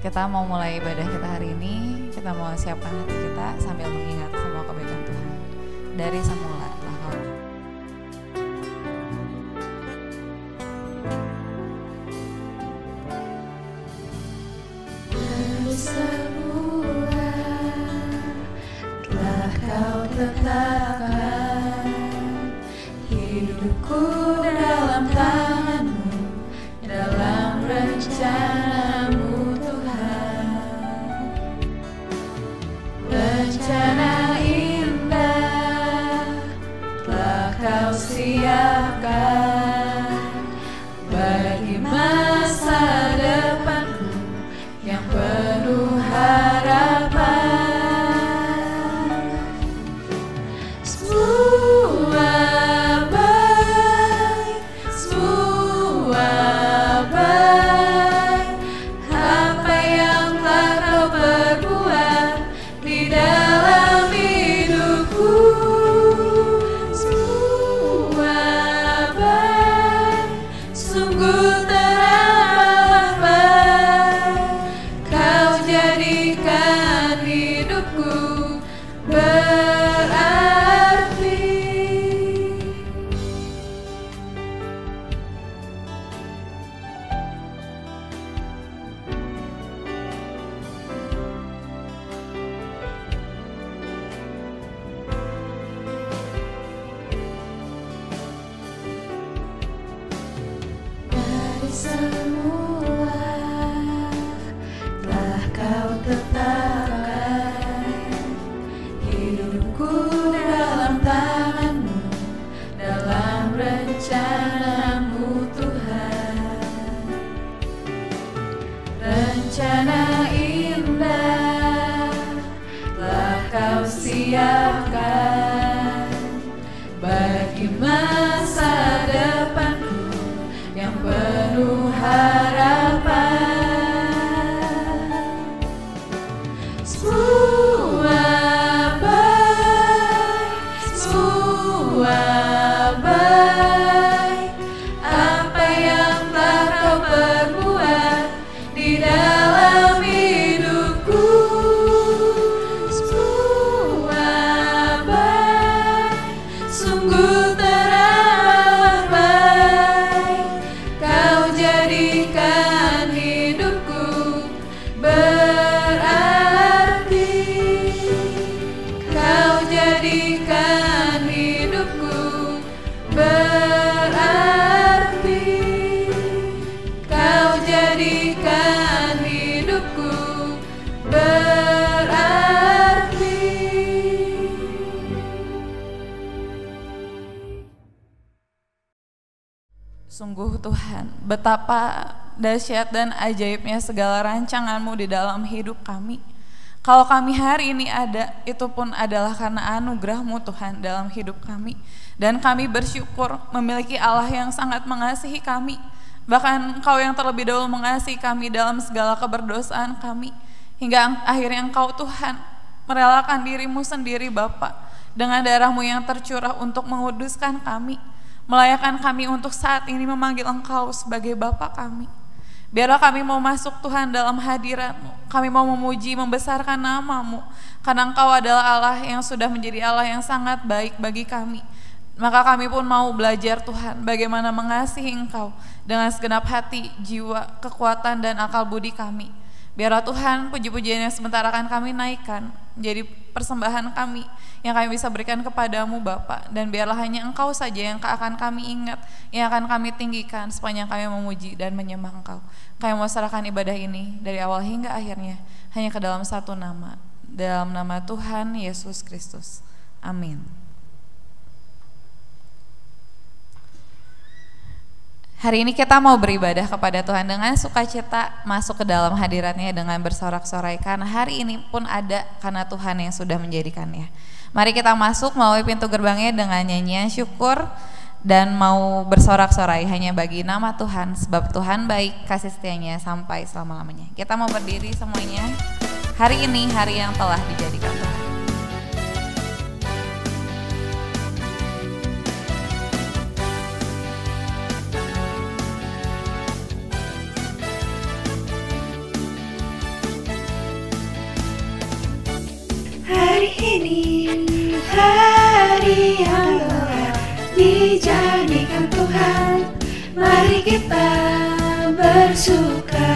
Kita mau mulai ibadah kita hari ini. Kita mau siapkan hati kita sambil mengingat semua kebaikan Tuhan dari semula. Dari semula telah Kau tetapkan hidupku dalam tangan-Mu, dalam rencana-Mu Tuhan. Rencana indah telah Kau siapkan bagi masa depanku yang penuh harapan. Semua baik, apa yang telah Kau perbuat di dalam hidupku. Semua baik, sungguh teramat baik. Kau jadikan hidupku berarti. Dari semula telah Kau tetapkan hidupku dalam tangan-Mu, dalam rencana-Mu Tuhan. Rencana indah telah Kau siapkan bagi masa depanku yang penuh harapan. Semua baik, apa yang telah Kau perbuat di dalam hidupku. Semua baik, sungguh teramat baik. Kau jadikan hidupku berarti. Kau jadikan hidupku berarti. Kau jadikan hidupku berarti. Sungguh Tuhan, betapa dahsyat dan ajaibnya segala rancangan-Mu di dalam hidup kami. Kalau kami hari ini ada, itu pun adalah karena anugerah-Mu Tuhan dalam hidup kami. Dan kami bersyukur memiliki Allah yang sangat mengasihi kami. Bahkan Engkau yang terlebih dahulu mengasihi kami dalam segala keberdosaan kami. Hingga akhirnya Engkau Tuhan merelakan diri-Mu sendiri Bapa, dengan darah-Mu yang tercurah untuk menguduskan kami, melayakan kami untuk saat ini memanggil Engkau sebagai Bapa kami. Biarlah kami mau masuk Tuhan dalam hadirat-Mu. Kami mau memuji, membesarkan nama-Mu, karena Engkau adalah Allah yang sudah menjadi Allah yang sangat baik bagi kami. Maka kami pun mau belajar Tuhan bagaimana mengasihi Engkau dengan segenap hati, jiwa, kekuatan, dan akal budi kami. Biarlah Tuhan puji-pujian yang sementara akan kami naikkan menjadi persembahan kami yang kami bisa berikan kepadamu Bapa, dan biarlah hanya Engkau saja yang akan kami ingat, yang akan kami tinggikan sepanjang kami memuji dan menyembah Engkau. Kami mau serahkan ibadah ini dari awal hingga akhirnya hanya ke dalam satu nama, dalam nama Tuhan Yesus Kristus. Amin. Hari ini kita mau beribadah kepada Tuhan dengan sukacita, masuk ke dalam hadirat-Nya dengan bersorak-sorai, karena hari ini pun ada karena Tuhan yang sudah menjadikannya. Mari kita masuk melalui pintu gerbangnya dengan nyanyian syukur dan mau bersorak-sorai hanya bagi nama Tuhan, sebab Tuhan baik, kasih setianya sampai selama-lamanya. Kita mau berdiri semuanya. Hari ini hari yang telah dijadikan Tuhan. ini hari yang telah dijadikan Tuhan, mari kita bersuka.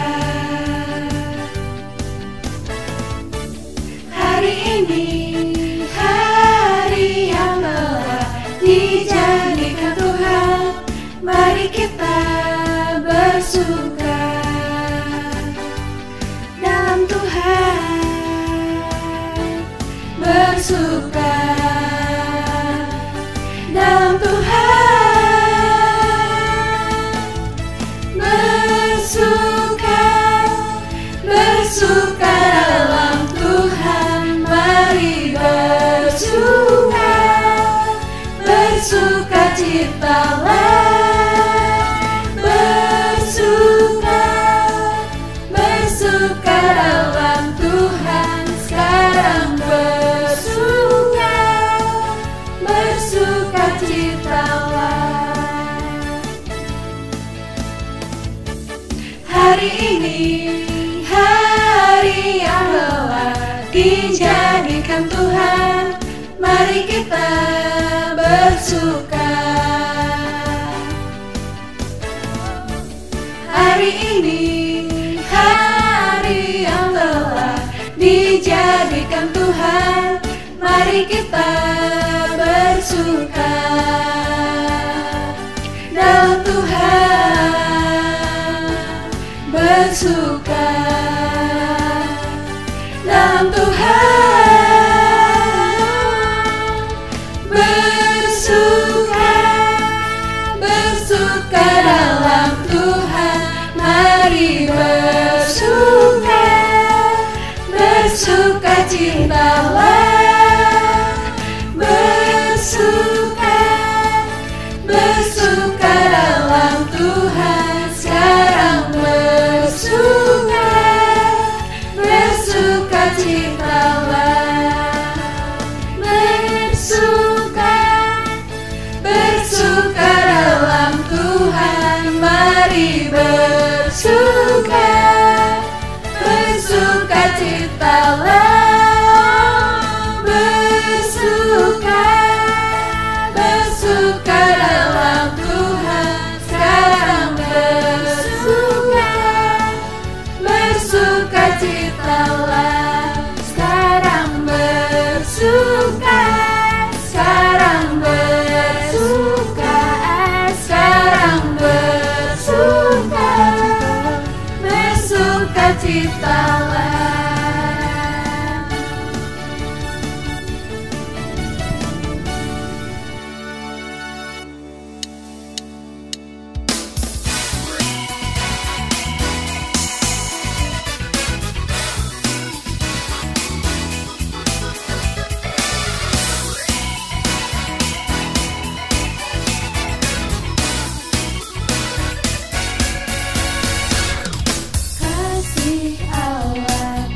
Hari ini hari yang telah dijadikan Tuhan, mari kita bersuka dalam Tuhan, bersuka dalam Tuhan, bersuka, bersuka dalam Tuhan, mari bersuka, bersuka citalah, bersuka, bersuka dalam Tuhan, sekarang bersuka, bersuka citalah. Hari ini hari yang telah dijadikan Tuhan, mari kita bersuka. Hari ini hari yang telah dijadikan Tuhan, mari kita bersuka dalam Tuhan, bersuka dalam Tuhan, bersuka, bersuka dalam Tuhan, mari bersuka, bersuka citalah, bersuka, bersuka dalam Tuhan, sekarang bersuka, bersuka citalah, bersuka, bersuka dalam Tuhan, mari bersuka, bersuka citalah, bersuka, bersuka dalam Tuhan, sekarang bersuka, bersuka citalah, sekarang bersuka, sekarang bersuka, sekarang bersuka, bersuka citalah. Kasih Allah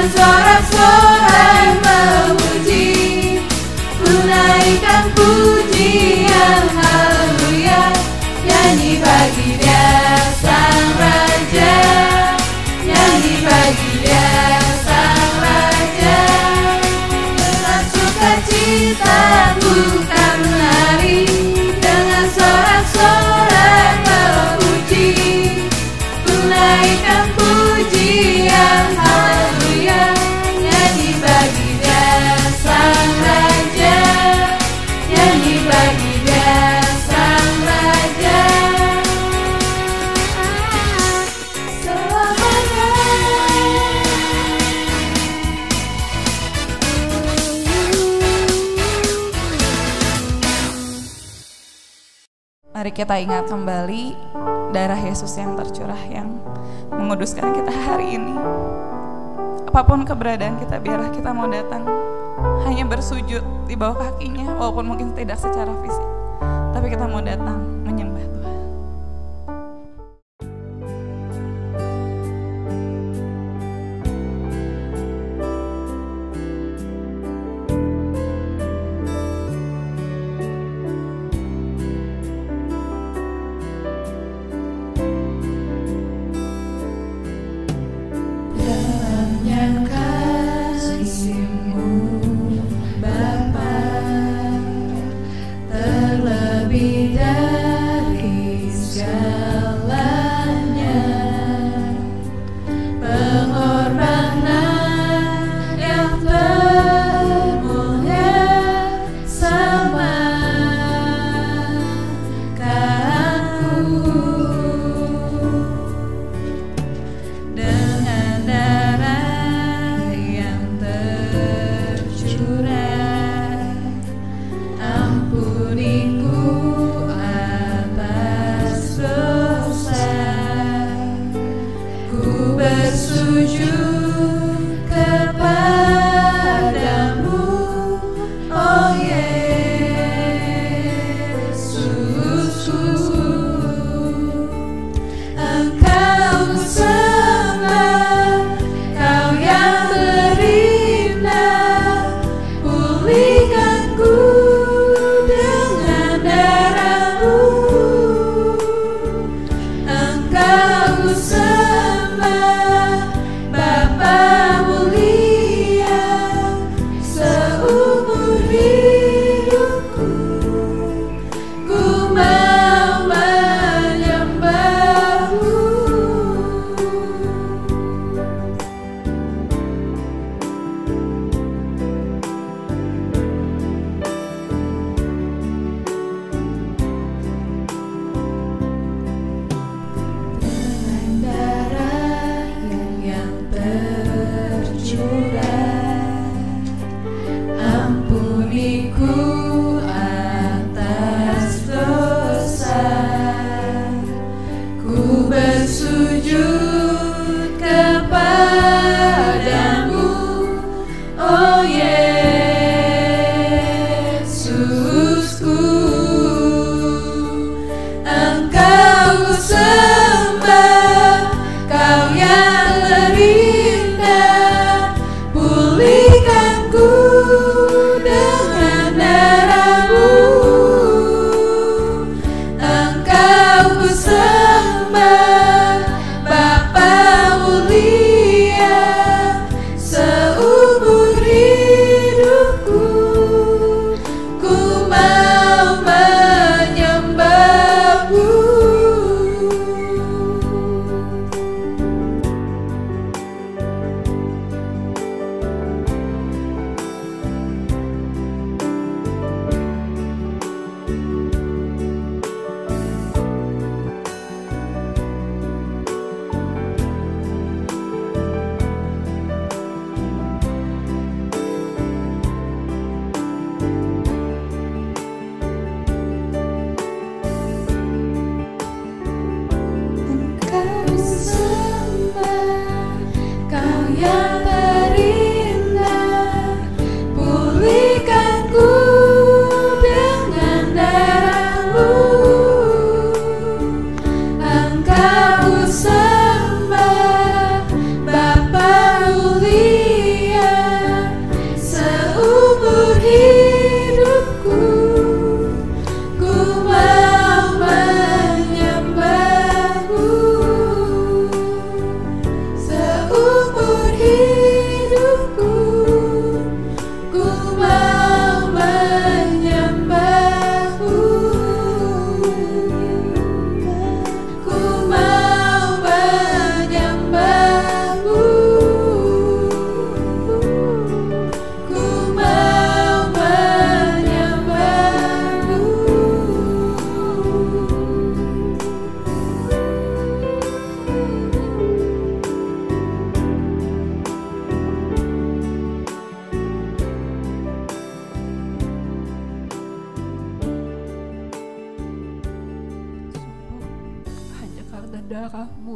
dengan sorak-sorai memuji, ku naikkan pujian haleluya. Nyanyi bagi Dia Sang Raja, nyanyi bagi Dia Sang Raja. Dengan sukacita bukan menari, dengan sorak-sorai memuji, ku naikkan pujian haleluya. Nyanyi bagi Dia Sang Raja, nyanyi bagi Dia Sang Raja. Selamanya. Mari kita ingat kembali darah Yesus yang tercurah yang menguduskan kita hari ini. Apapun keberadaan kita, biarlah kita mau datang hanya bersujud di bawah kakinya, walaupun mungkin tidak secara fisik, tapi kita mau datang menyembah Tuhan. Dalamnya kasih-Mu Bapa, terlebih dari segalanya, pengorbanan yang termulia sama kanku. Dengan darah yang tercurah, ampuniku atas dosa. Ku bersujud kepadamu, oh Yesusku. Engkau ku sembah, Kau yang berindah, pulihkanku dengan darah-Mu. Engkau ku sembah, Bapa mulia, seumur hidupku ku mau menyembah-Mu. Dengan darah yang tercurah, ampuniku atas dosa. Ku bersujud kepadamu, oh Yesusku. Engkau ku sembah, Kau yang terindah,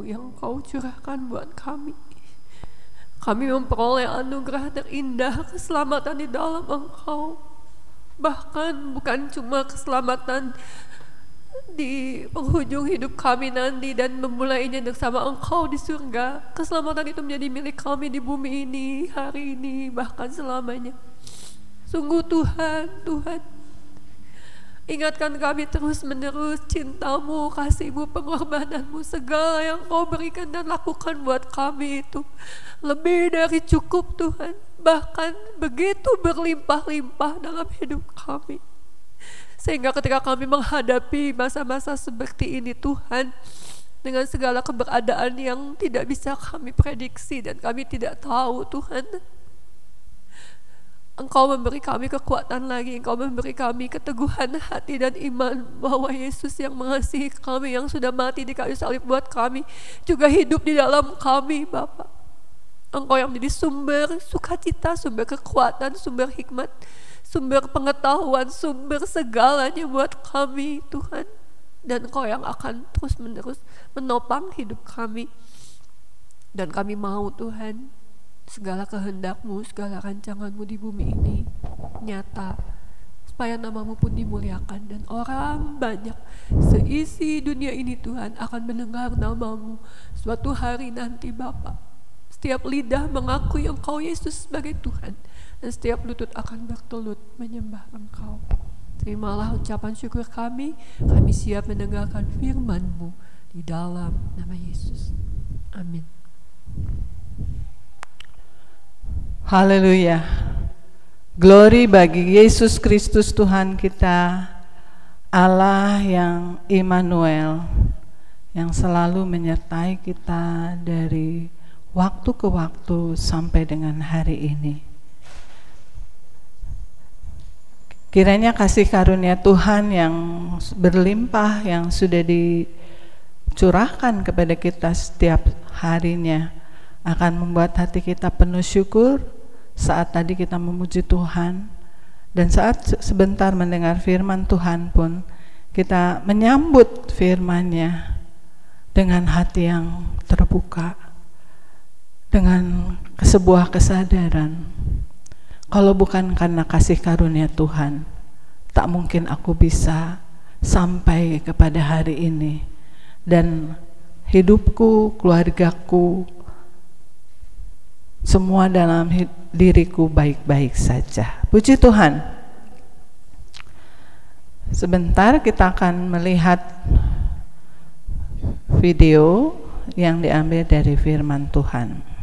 baru yang Engkau curahkan buat kami. Kami memperoleh anugerah terindah, keselamatan di dalam Engkau. Bahkan bukan cuma keselamatan di penghujung hidup kami nanti dan memulainya bersama Engkau di surga. Keselamatan itu menjadi milik kami di bumi ini, hari ini, bahkan selamanya. Sungguh Tuhan, ingatkan kami terus menerus cinta-Mu, kasih-Mu, pengorbanan-Mu, segala yang Kau berikan dan lakukan buat kami itu lebih dari cukup Tuhan. Bahkan begitu berlimpah-limpah dalam hidup kami. Sehingga ketika kami menghadapi masa-masa seperti ini Tuhan, dengan segala keberadaan yang tidak bisa kami prediksi dan kami tidak tahu Tuhan, Engkau memberi kami kekuatan lagi, Engkau memberi kami keteguhan hati dan iman bahwa Yesus yang mengasihi kami, yang sudah mati di kayu salib buat kami, juga hidup di dalam kami Bapa. Engkau yang menjadi sumber sukacita, sumber kekuatan, sumber hikmat, sumber pengetahuan, sumber segalanya buat kami Tuhan. Dan Engkau yang akan terus menerus menopang hidup kami. Dan kami mau Tuhan, segala kehendak-Mu, segala rancangan-Mu di bumi ini nyata, supaya nama-Mu pun dimuliakan dan orang banyak seisi dunia ini Tuhan akan mendengar nama-Mu suatu hari nanti Bapa. Setiap lidah mengakui Engkau Yesus sebagai Tuhan dan setiap lutut akan bertelut menyembah Engkau. Terimalah ucapan syukur kami siap mendengarkan firman-Mu di dalam nama Yesus. Amin. Haleluya. Glory bagi Yesus Kristus Tuhan kita, Allah yang Immanuel, yang selalu menyertai kita dari waktu ke waktu sampai dengan hari ini. Kiranya kasih karunia Tuhan yang berlimpah, yang sudah dicurahkan kepada kita setiap harinya, akan membuat hati kita penuh syukur saat tadi kita memuji Tuhan, dan saat sebentar mendengar firman Tuhan pun kita menyambut firman-Nya dengan hati yang terbuka, dengan sebuah kesadaran, kalau bukan karena kasih karunia Tuhan, tak mungkin aku bisa sampai kepada hari ini, dan hidupku, keluargaku, semua dalam diriku baik-baik saja. Puji Tuhan. Sebentar kita akan melihat video yang diambil dari firman Tuhan.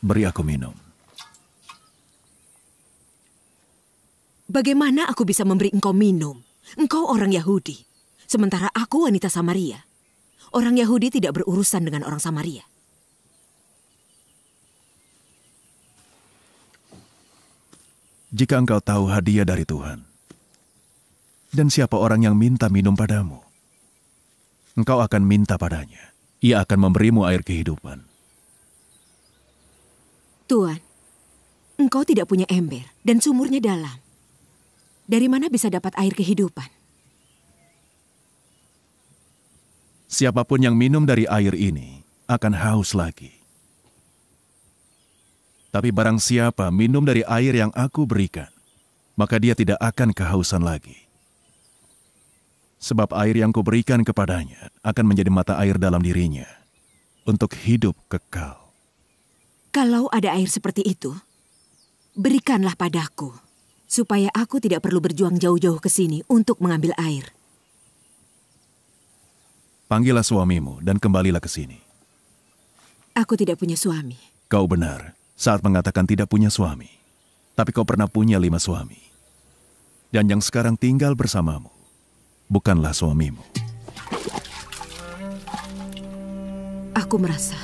Beri aku minum. Bagaimana aku bisa memberi engkau minum? Engkau orang Yahudi, sementara aku wanita Samaria. Orang Yahudi tidak berurusan dengan orang Samaria. Jika engkau tahu hadiah dari Tuhan, dan siapa orang yang minta minum padamu, engkau akan minta padanya. Ia akan memberimu air kehidupan. Tuan, engkau tidak punya ember dan sumurnya dalam. Dari mana bisa dapat air kehidupan? Siapapun yang minum dari air ini akan haus lagi. Tapi barang siapa minum dari air yang aku berikan, maka dia tidak akan kehausan lagi. Sebab air yang kuberikan kepadanya akan menjadi mata air dalam dirinya untuk hidup kekal. Kalau ada air seperti itu, berikanlah padaku, supaya aku tidak perlu berjuang jauh-jauh ke sini untuk mengambil air. Panggillah suamimu dan kembalilah ke sini. Aku tidak punya suami. Kau benar saat mengatakan tidak punya suami. Tapi kau pernah punya 5 suami. Dan yang sekarang tinggal bersamamu bukanlah suamimu. Aku merasa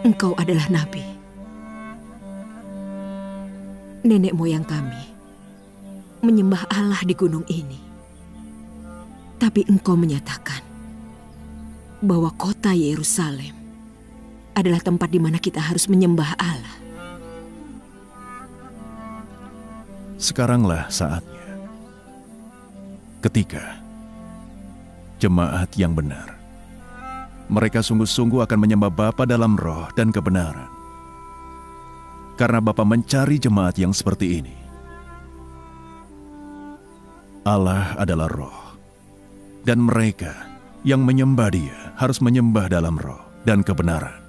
engkau adalah nabi. Nenek moyang kami menyembah Allah di gunung ini. Tapi engkau menyatakan bahwa kota Yerusalem adalah tempat di mana kita harus menyembah Allah. Sekaranglah saatnya. Ketika jemaat yang benar, mereka sungguh-sungguh akan menyembah Bapa dalam roh dan kebenaran. Karena Bapa mencari jemaat yang seperti ini. Allah adalah roh. Dan mereka yang menyembah Dia harus menyembah dalam roh dan kebenaran.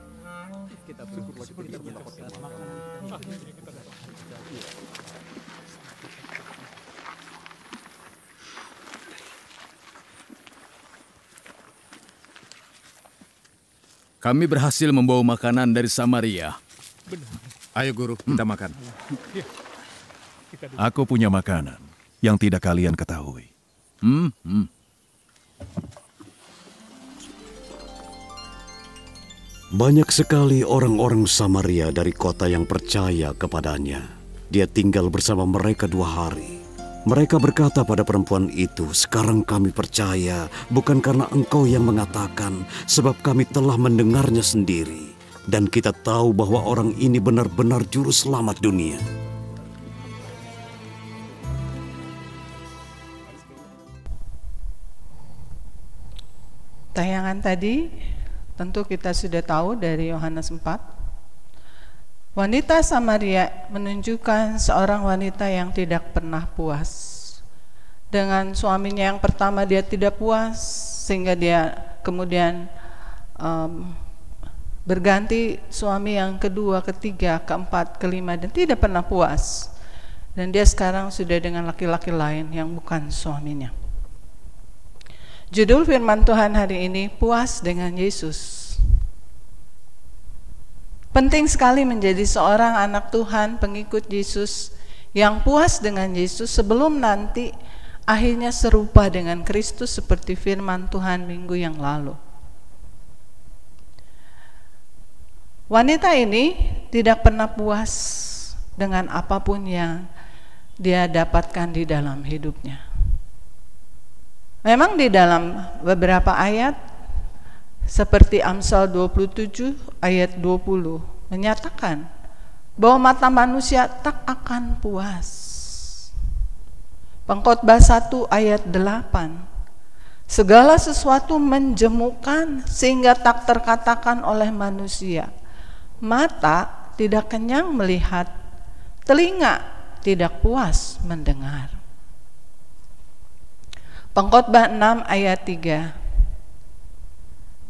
Kami berhasil membawa makanan dari Samaria. Ayo guru, kita makan. Aku punya makanan yang tidak kalian ketahui. Banyak sekali orang-orang Samaria dari kota yang percaya kepadanya. Dia tinggal bersama mereka 2 hari. Mereka berkata pada perempuan itu, "Sekarang kami percaya, bukan karena engkau yang mengatakan, sebab kami telah mendengarnya sendiri. Dan kita tahu bahwa orang ini benar-benar juru selamat dunia." Tayangan tadi tentu kita sudah tahu dari Yohanes 4. Wanita Samaria menunjukkan seorang wanita yang tidak pernah puas. Dengan suaminya yang pertama dia tidak puas, sehingga dia kemudian berganti suami yang kedua, ketiga, keempat, kelima, dan tidak pernah puas. Dan dia sekarang sudah dengan laki-laki lain yang bukan suaminya. Judul firman Tuhan hari ini, puas dengan Yesus. Penting sekali menjadi seorang anak Tuhan, pengikut Yesus, yang puas dengan Yesus sebelum nanti akhirnya serupa dengan Kristus seperti firman Tuhan minggu yang lalu. Wanita ini tidak pernah puas dengan apapun yang dia dapatkan di dalam hidupnya. Memang di dalam beberapa ayat seperti Amsal 27 ayat 20 menyatakan bahwa mata manusia tak akan puas. Pengkhotbah 1 ayat 8, segala sesuatu menjemukan sehingga tak terkatakan oleh manusia. Mata tidak kenyang melihat, telinga tidak puas mendengar. Pengkhotbah 6 ayat 3,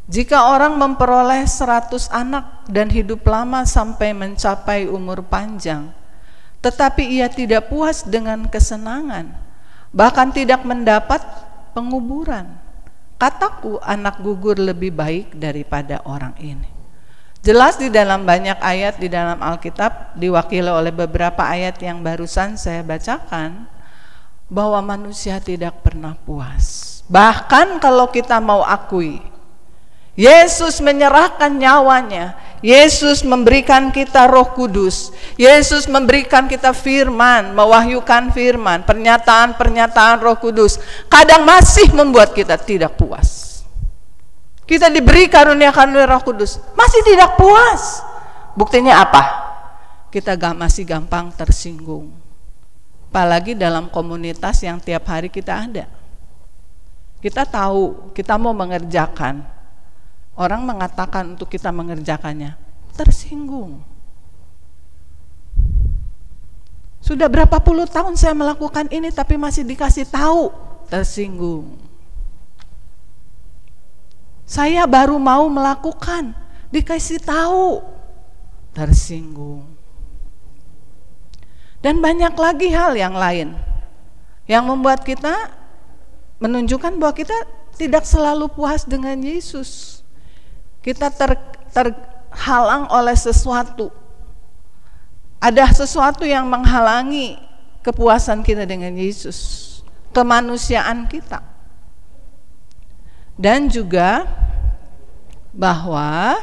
jika orang memperoleh 100 anak dan hidup lama sampai mencapai umur panjang, tetapi ia tidak puas dengan kesenangan, bahkan tidak mendapat penguburan, kataku anak gugur lebih baik daripada orang ini. Jelas di dalam banyak ayat di dalam Alkitab, diwakili oleh beberapa ayat yang barusan saya bacakan, bahwa manusia tidak pernah puas. Bahkan kalau kita mau akui, Yesus menyerahkan nyawanya, Yesus memberikan kita Roh Kudus, Yesus memberikan kita firman, mewahyukan firman, pernyataan-pernyataan Roh Kudus, kadang masih membuat kita tidak puas. Kita diberi karunia-karunia Roh Kudus, masih tidak puas. Buktinya apa? Kita masih gampang tersinggung. Apalagi dalam komunitas yang tiap hari kita ada. Kita tahu, kita mau mengerjakan. Orang mengatakan untuk kita mengerjakannya, tersinggung. Sudah berapa puluh tahun saya melakukan ini tapi masih dikasih tahu, tersinggung. Saya baru mau melakukan, dikasih tahu, tersinggung. Dan banyak lagi hal yang lain yang membuat kita menunjukkan bahwa kita tidak selalu puas dengan Yesus. Kita terhalang oleh sesuatu. Ada sesuatu yang menghalangi kepuasan kita dengan Yesus, kemanusiaan kita. Dan juga bahwa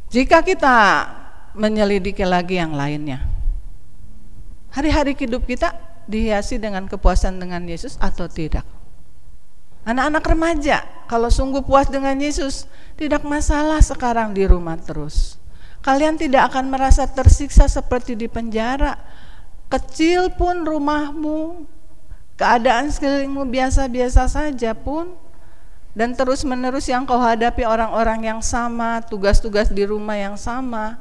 jika kita menyelidiki lagi yang lainnya, hari-hari hidup kita dihiasi dengan kepuasan dengan Yesus atau tidak? Anak-anak remaja, kalau sungguh puas dengan Yesus, tidak masalah sekarang di rumah terus. Kalian tidak akan merasa tersiksa seperti di penjara. Kecil pun rumahmu, keadaan sekelilingmu biasa-biasa saja pun, dan terus-menerus yang kau hadapi orang-orang yang sama, tugas-tugas di rumah yang sama,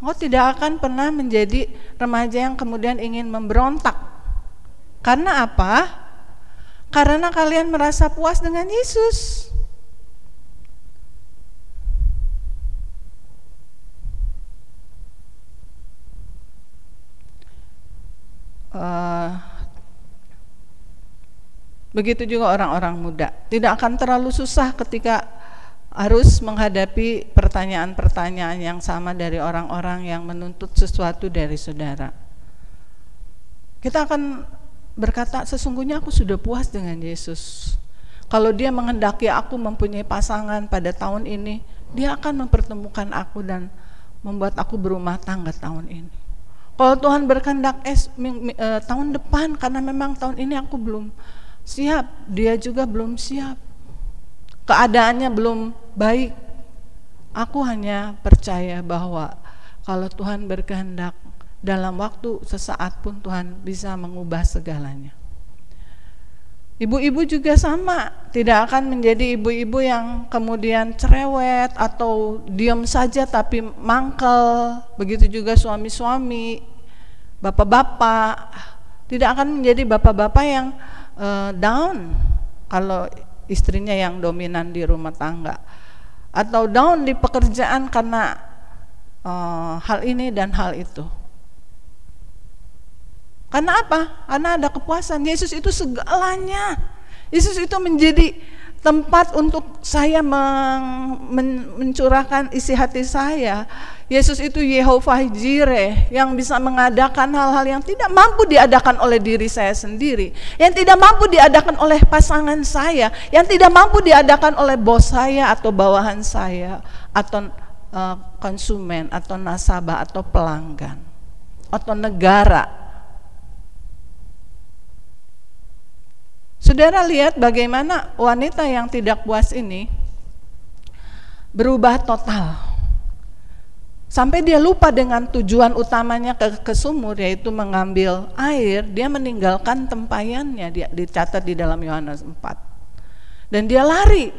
kau tidak akan pernah menjadi remaja yang kemudian ingin memberontak. Karena apa? Karena kalian merasa puas dengan Yesus. Begitu juga orang-orang muda, tidak akan terlalu susah ketika harus menghadapi pertanyaan-pertanyaan yang sama dari orang-orang yang menuntut sesuatu dari saudara. Kita akan berkata, sesungguhnya aku sudah puas dengan Yesus. Kalau dia menghendaki aku mempunyai pasangan pada tahun ini, dia akan mempertemukan aku dan membuat aku berumah tangga tahun ini. Kalau Tuhan berkehendak tahun depan, karena memang tahun ini aku belum siap, dia juga belum siap, keadaannya belum baik. Aku hanya percaya bahwa kalau Tuhan berkehendak, dalam waktu sesaat pun Tuhan bisa mengubah segalanya. Ibu-ibu juga sama, tidak akan menjadi ibu-ibu yang kemudian cerewet atau diam saja tapi mangkel. Begitu juga suami-suami, bapak-bapak, tidak akan menjadi bapak-bapak yang down kalau istrinya yang dominan di rumah tangga, atau down di pekerjaan karena hal ini dan hal itu. Karena apa? Karena ada kepuasan. Yesus itu segalanya. Yesus itu menjadi tempat untuk saya mencurahkan isi hati saya. Yesus itu Yehovah Jireh yang bisa mengadakan hal-hal yang tidak mampu diadakan oleh diri saya sendiri, yang tidak mampu diadakan oleh pasangan saya, yang tidak mampu diadakan oleh bos saya atau bawahan saya, atau konsumen, atau nasabah, atau pelanggan, atau negara. Saudara lihat bagaimana wanita yang tidak puas ini berubah total. Sampai dia lupa dengan tujuan utamanya ke sumur, yaitu mengambil air. Dia meninggalkan tempayannya, dia dicatat di dalam Yohanes 4. Dan dia lari,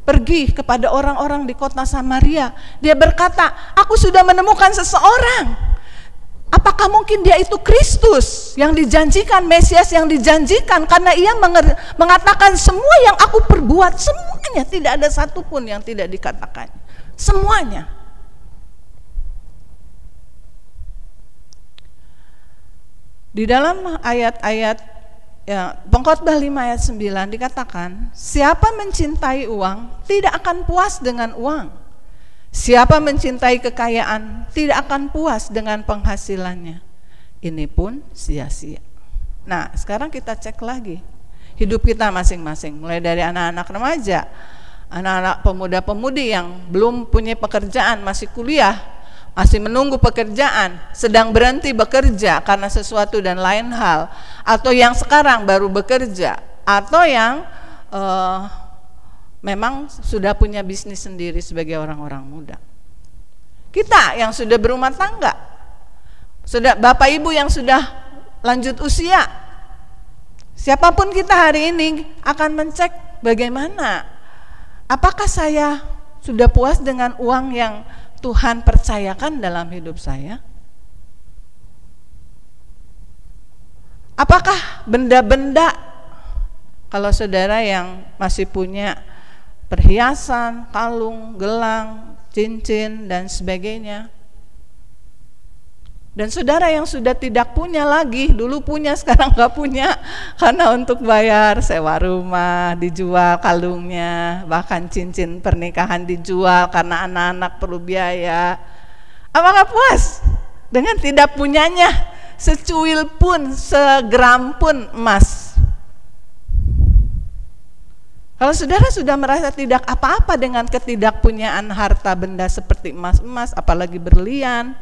pergi kepada orang-orang di kota Samaria. Dia berkata, aku sudah menemukan seseorang. Apakah mungkin dia itu Kristus yang dijanjikan, Mesias yang dijanjikan? Karena ia mengatakan semua yang aku perbuat, semuanya, tidak ada satupun yang tidak dikatakan. Semuanya. Di dalam ayat-ayat Pengkhotbah 5 ayat 9 dikatakan, siapa mencintai uang tidak akan puas dengan uang. Siapa mencintai kekayaan tidak akan puas dengan penghasilannya. Ini pun sia-sia. Nah, sekarang kita cek lagi hidup kita masing-masing, mulai dari anak-anak remaja, anak-anak pemuda-pemudi yang belum punya pekerjaan, masih kuliah, masih menunggu pekerjaan, sedang berhenti bekerja karena sesuatu dan lain hal, atau yang sekarang baru bekerja, atau yang memang sudah punya bisnis sendiri sebagai orang-orang muda. Kita yang sudah berumah tangga, sudah bapak ibu yang sudah lanjut usia, siapapun kita hari ini akan mencek bagaimana, apakah saya sudah puas dengan uang yang Tuhan percayakan dalam hidup saya? Apakah benda-benda, kalau saudara yang masih punya perhiasan, kalung, gelang, cincin, dan sebagainya, Dan saudara yang sudah tidak punya lagi, dulu punya sekarang nggak punya, karena untuk bayar sewa rumah dijual kalungnya, bahkan cincin pernikahan dijual karena anak-anak perlu biaya. Apakah puas dengan tidak punyanya secuil pun, segram pun emas? Kalau saudara sudah merasa tidak apa-apa dengan ketidakpunyaan harta benda seperti emas-emas, apalagi berlian,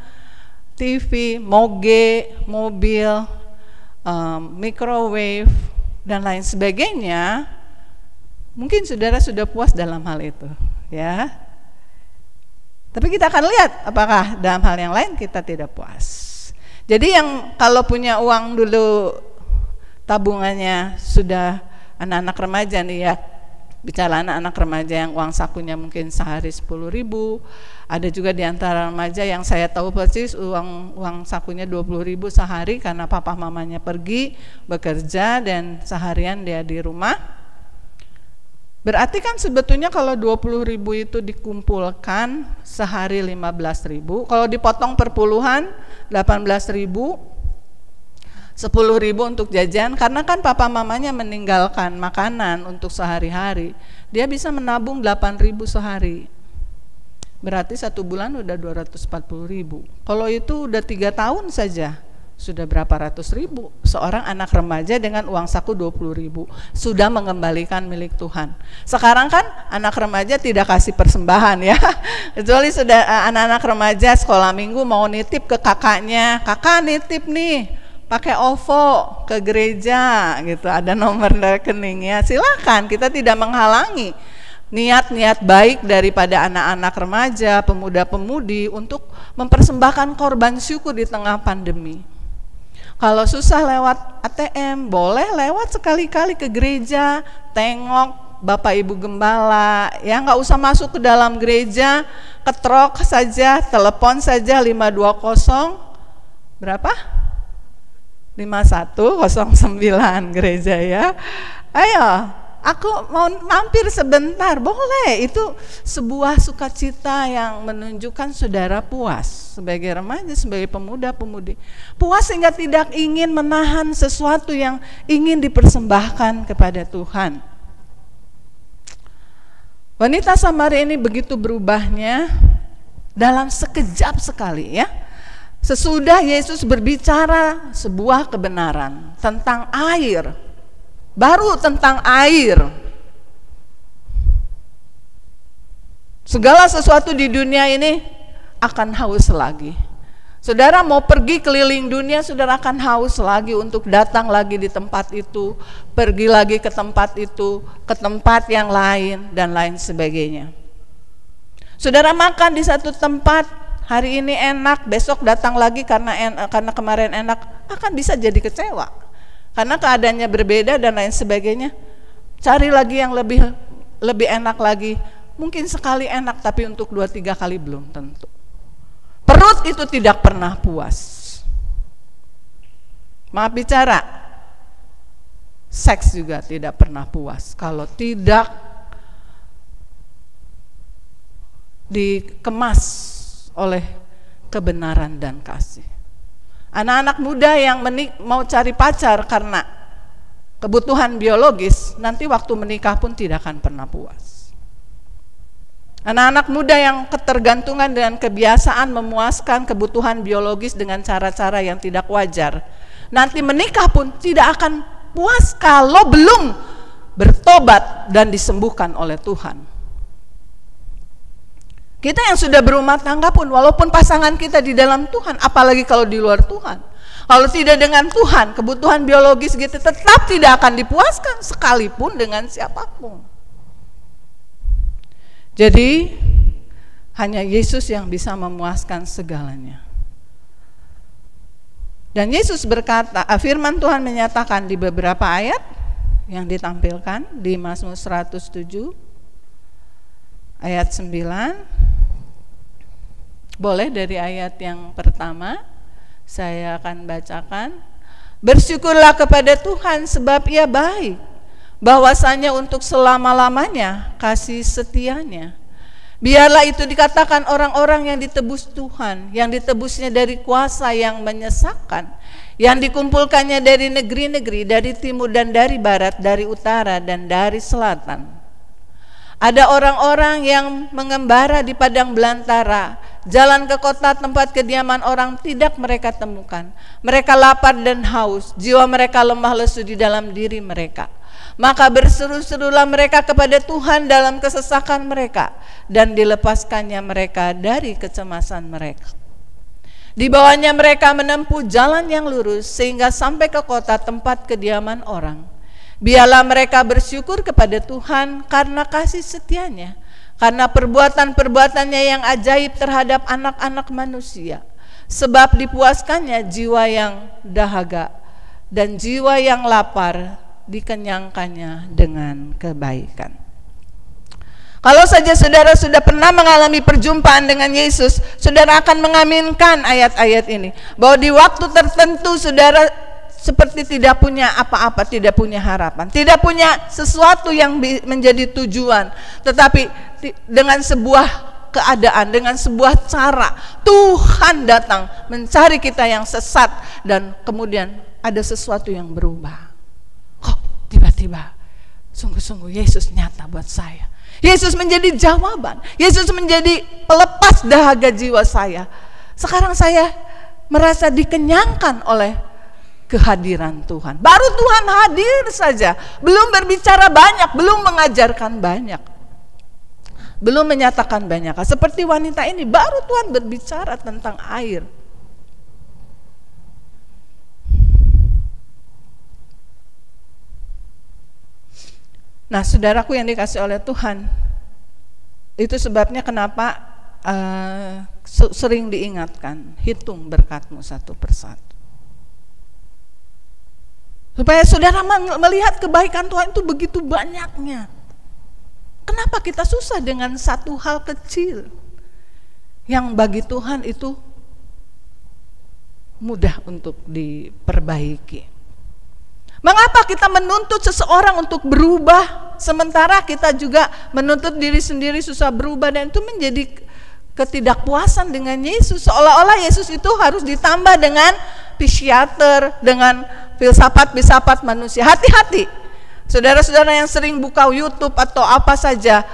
TV, moge, mobil, microwave, dan lain sebagainya, mungkin saudara sudah puas dalam hal itu, ya. Tapi kita akan lihat apakah dalam hal yang lain kita tidak puas. Jadi yang kalau punya uang dulu tabungannya sudah anak-anak remaja nih ya, bicara anak-anak remaja yang uang sakunya mungkin sehari 10.000, ada juga di antara remaja yang saya tahu persis uang sakunya 20.000 sehari karena papa mamanya pergi bekerja dan seharian dia di rumah. Berarti kan sebetulnya kalau 20.000 itu dikumpulkan sehari 15.000, kalau dipotong per puluhan 18.000, 10.000 untuk jajan, karena kan papa mamanya meninggalkan makanan untuk sehari-hari, dia bisa menabung 8.000 sehari. Berarti 1 bulan udah 240.000. Kalau itu udah 3 tahun saja sudah berapa ratus ribu. Seorang anak remaja dengan uang saku 20.000 sudah mengembalikan milik Tuhan. Sekarang kan anak remaja tidak kasih persembahan ya, kecuali sudah anak-anak remaja sekolah minggu mau nitip ke kakaknya, kakak nitip nih pakai OVO ke gereja gitu, ada nomor rekeningnya, silakan, kita tidak menghalangi niat-niat baik daripada anak-anak remaja, pemuda-pemudi untuk mempersembahkan korban syukur di tengah pandemi. Kalau susah lewat ATM, boleh lewat sekali-kali ke gereja, tengok Bapak Ibu Gembala, ya nggak usah masuk ke dalam gereja, ketrok saja, telepon saja 520 berapa? 5109 gereja ya. Ayo, aku mau mampir sebentar, boleh. Itu sebuah sukacita yang menunjukkan saudara puas sebagai remaja, sebagai pemuda-pemudi. Puas sehingga tidak ingin menahan sesuatu yang ingin dipersembahkan kepada Tuhan. Wanita Samaria ini begitu berubahnya dalam sekejap sekali ya. Sesudah Yesus berbicara sebuah kebenaran tentang air, baru tentang air. Segala sesuatu di dunia ini akan haus lagi. Saudara mau pergi keliling dunia, saudara akan haus lagi untuk datang lagi di tempat itu, pergi lagi ke tempat itu, ke tempat yang lain, dan lain sebagainya. Saudara makan di satu tempat, hari ini enak, besok datang lagi karena kemarin enak, akan bisa jadi kecewa. Karena keadaannya berbeda dan lain sebagainya. Cari lagi yang lebih enak lagi. Mungkin sekali enak, tapi untuk 2-3 kali belum tentu. Perut itu tidak pernah puas. Maaf bicara, seks juga tidak pernah puas kalau tidak dikemas oleh kebenaran dan kasih. Anak-anak muda yang mau cari pacar karena kebutuhan biologis, nanti waktu menikah pun tidak akan pernah puas. Anak-anak muda yang ketergantungan dengan kebiasaan memuaskan kebutuhan biologis dengan cara-cara yang tidak wajar, nanti menikah pun tidak akan puas kalau belum bertobat dan disembuhkan oleh Tuhan. Kita yang sudah berumah tangga pun, walaupun pasangan kita di dalam Tuhan, apalagi kalau di luar Tuhan, kalau tidak dengan Tuhan, kebutuhan biologis kita tetap tidak akan dipuaskan sekalipun dengan siapapun. Jadi hanya Yesus yang bisa memuaskan segalanya. Dan Yesus berkata, firman Tuhan menyatakan di beberapa ayat yang ditampilkan di Mazmur 107 ayat 9. Boleh dari ayat yang pertama saya akan bacakan. Bersyukurlah kepada Tuhan sebab Ia baik, bahwasanya untuk selama-lamanya kasih setianya. Biarlah itu dikatakan orang-orang yang ditebus Tuhan, yang ditebusnya dari kuasa yang menyesakan, yang dikumpulkannya dari negeri-negeri, dari timur dan dari barat, dari utara dan dari selatan. Ada orang-orang yang mengembara di padang belantara, jalan ke kota tempat kediaman orang tidak mereka temukan. Mereka lapar dan haus, jiwa mereka lemah lesu di dalam diri mereka. Maka berseru-serulah mereka kepada Tuhan dalam kesesakan mereka, dan dilepaskannya mereka dari kecemasan mereka. Di bawahnya mereka menempuh jalan yang lurus sehingga sampai ke kota tempat kediaman orang. Biarlah mereka bersyukur kepada Tuhan karena kasih setianya, karena perbuatan-perbuatannya yang ajaib terhadap anak-anak manusia. Sebab dipuaskannya jiwa yang dahaga dan jiwa yang lapar dikenyangkannya dengan kebaikan. Kalau saja saudara sudah pernah mengalami perjumpaan dengan Yesus, saudara akan mengaminkan ayat-ayat ini, bahwa di waktu tertentu saudara seperti tidak punya apa-apa, tidak punya harapan, tidak punya sesuatu yang menjadi tujuan, tetapi dengan sebuah keadaan, dengan sebuah cara Tuhan datang mencari kita yang sesat, dan kemudian ada sesuatu yang berubah. Tiba-tiba, sungguh-sungguh Yesus nyata buat saya. Yesus menjadi jawaban. Yesus menjadi pelepas dahaga jiwa saya. Sekarang saya merasa dikenyangkan oleh kehadiran Tuhan. Baru Tuhan hadir saja, belum berbicara banyak, belum mengajarkan banyak, belum menyatakan banyak. Seperti wanita ini, baru Tuhan berbicara tentang air. Nah, saudaraku yang dikasih oleh Tuhan, itu sebabnya kenapa sering diingatkan, hitung berkatmu satu persatu. Supaya saudara melihat kebaikan Tuhan itu begitu banyaknya. Kenapa kita susah dengan satu hal kecil yang bagi Tuhan itu mudah untuk diperbaiki? Mengapa kita menuntut seseorang untuk berubah, sementara kita juga menuntut diri sendiri susah berubah, dan itu menjadi ketidakpuasan dengan Yesus. Seolah-olah Yesus itu harus ditambah dengan psikiater, dengan filsafat-filsafat manusia. Hati-hati, saudara-saudara yang sering buka YouTube atau apa saja,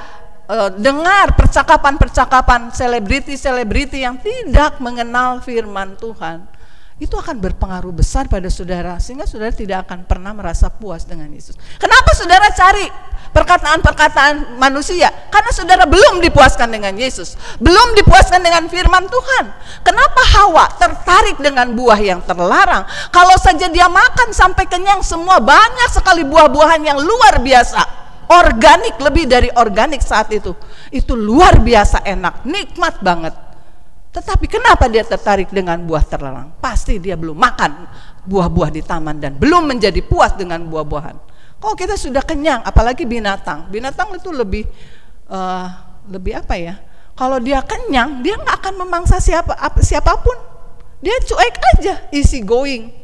dengar percakapan-percakapan selebriti-selebriti yang tidak mengenal firman Tuhan. Itu akan berpengaruh besar pada saudara, sehingga saudara tidak akan pernah merasa puas dengan Yesus. Kenapa saudara cari perkataan-perkataan manusia? Karena saudara belum dipuaskan dengan Yesus, belum dipuaskan dengan firman Tuhan. Kenapa Hawa tertarik dengan buah yang terlarang? Kalau saja dia makan sampai kenyang semua, banyak sekali buah-buahan yang luar biasa, organik, lebih dari organik saat itu luar biasa enak, nikmat banget. Tetapi kenapa dia tertarik dengan buah terlarang? Pasti dia belum makan buah-buah di taman dan belum menjadi puas dengan buah-buahan. Kalau kita sudah kenyang, apalagi binatang itu lebih apa ya? Kalau dia kenyang, dia nggak akan memangsa siapapun. Dia cuek aja, easy going.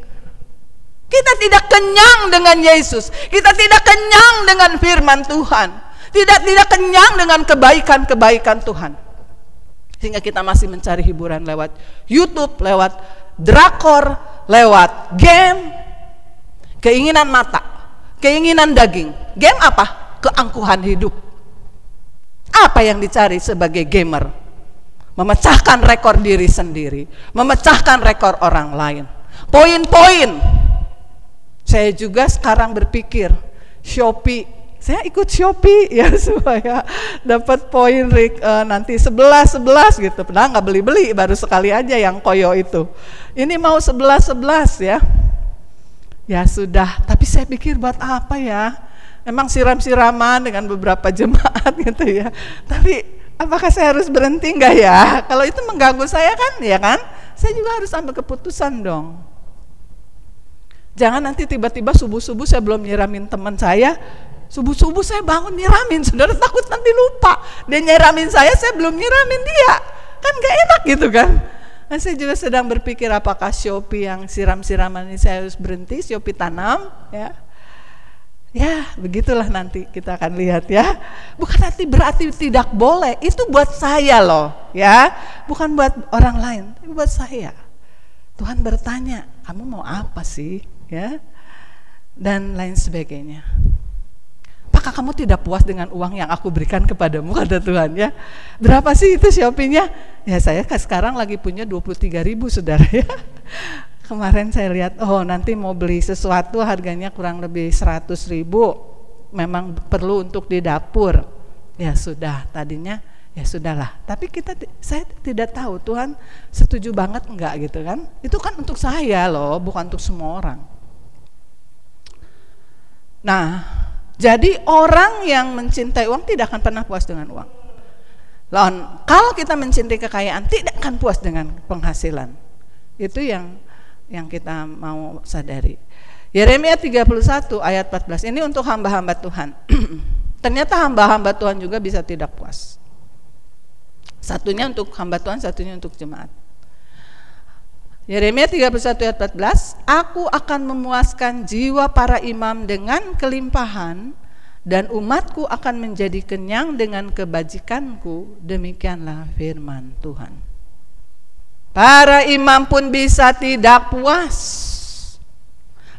Kita tidak kenyang dengan Yesus, kita tidak kenyang dengan firman Tuhan, tidak kenyang dengan kebaikan-kebaikan Tuhan. Sehingga kita masih mencari hiburan lewat YouTube, lewat drakor, lewat game, keinginan mata, keinginan daging. Game apa? Keangkuhan hidup. Apa yang dicari sebagai gamer? Memecahkan rekor diri sendiri, memecahkan rekor orang lain. Poin-poin. Saya juga sekarang berpikir, Shopee, saya ikut Shopee ya supaya dapat poin nanti 11 gitu. Padahal nggak beli-beli, baru sekali aja yang koyo itu. Ini mau 11 ya. Ya sudah, tapi saya pikir buat apa ya? Emang siram-siraman dengan beberapa jemaat gitu ya. Tapi apakah saya harus berhenti nggak ya? Kalau itu mengganggu saya kan, ya kan? Saya juga harus ambil keputusan dong. Jangan nanti tiba-tiba subuh-subuh saya belum nyiramin teman saya, subuh-subuh saya bangun nyiramin, saudara takut nanti lupa. Dia nyiramin saya belum nyiramin dia, kan gak enak gitu kan. Nah, saya juga sedang berpikir apakah Shopee yang siram-siraman ini saya harus berhenti, Shopee tanam ya. Ya, begitulah nanti kita akan lihat ya. Bukan berarti tidak boleh, itu buat saya loh ya. Bukan buat orang lain, tapi buat saya. Tuhan bertanya, kamu mau apa sih ya? Dan lain sebagainya. Apakah kamu tidak puas dengan uang yang aku berikan kepadamu, kata Tuhan ya? Berapa sih itu Shopee-nya? Ya saya sekarang lagi punya 23.000 saudara ya. Kemarin saya lihat, oh nanti mau beli sesuatu harganya kurang lebih 100.000, memang perlu untuk di dapur. Ya sudah, tadinya ya sudahlah. Tapi saya tidak tahu Tuhan setuju banget enggak gitu kan? Itu kan untuk saya loh, bukan untuk semua orang. Nah, jadi orang yang mencintai uang tidak akan pernah puas dengan uang. Lalu kalau kita mencintai kekayaan tidak akan puas dengan penghasilan. Itu yang kita mau sadari. Yeremia 31 ayat 14, ini untuk hamba-hamba Tuhan. Ternyata hamba-hamba Tuhan juga bisa tidak puas. Satunya untuk hamba Tuhan, satunya untuk jemaat. Yeremia 31 ayat 14, aku akan memuaskan jiwa para imam dengan kelimpahan, dan umatku akan menjadi kenyang dengan kebajikanku, demikianlah firman Tuhan. Para imam pun bisa tidak puas.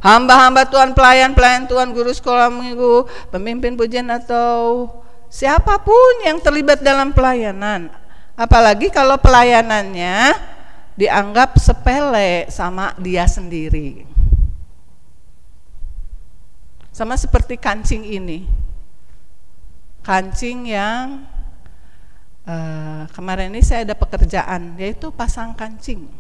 Hamba-hamba Tuhan, pelayan-pelayan Tuhan, guru sekolah minggu, pemimpin pujian atau siapapun yang terlibat dalam pelayanan. Apalagi kalau pelayanannya dianggap sepele sama dia sendiri. Sama seperti kancing ini. Kancing yang kemarin ini saya ada pekerjaan, yaitu pasang kancing.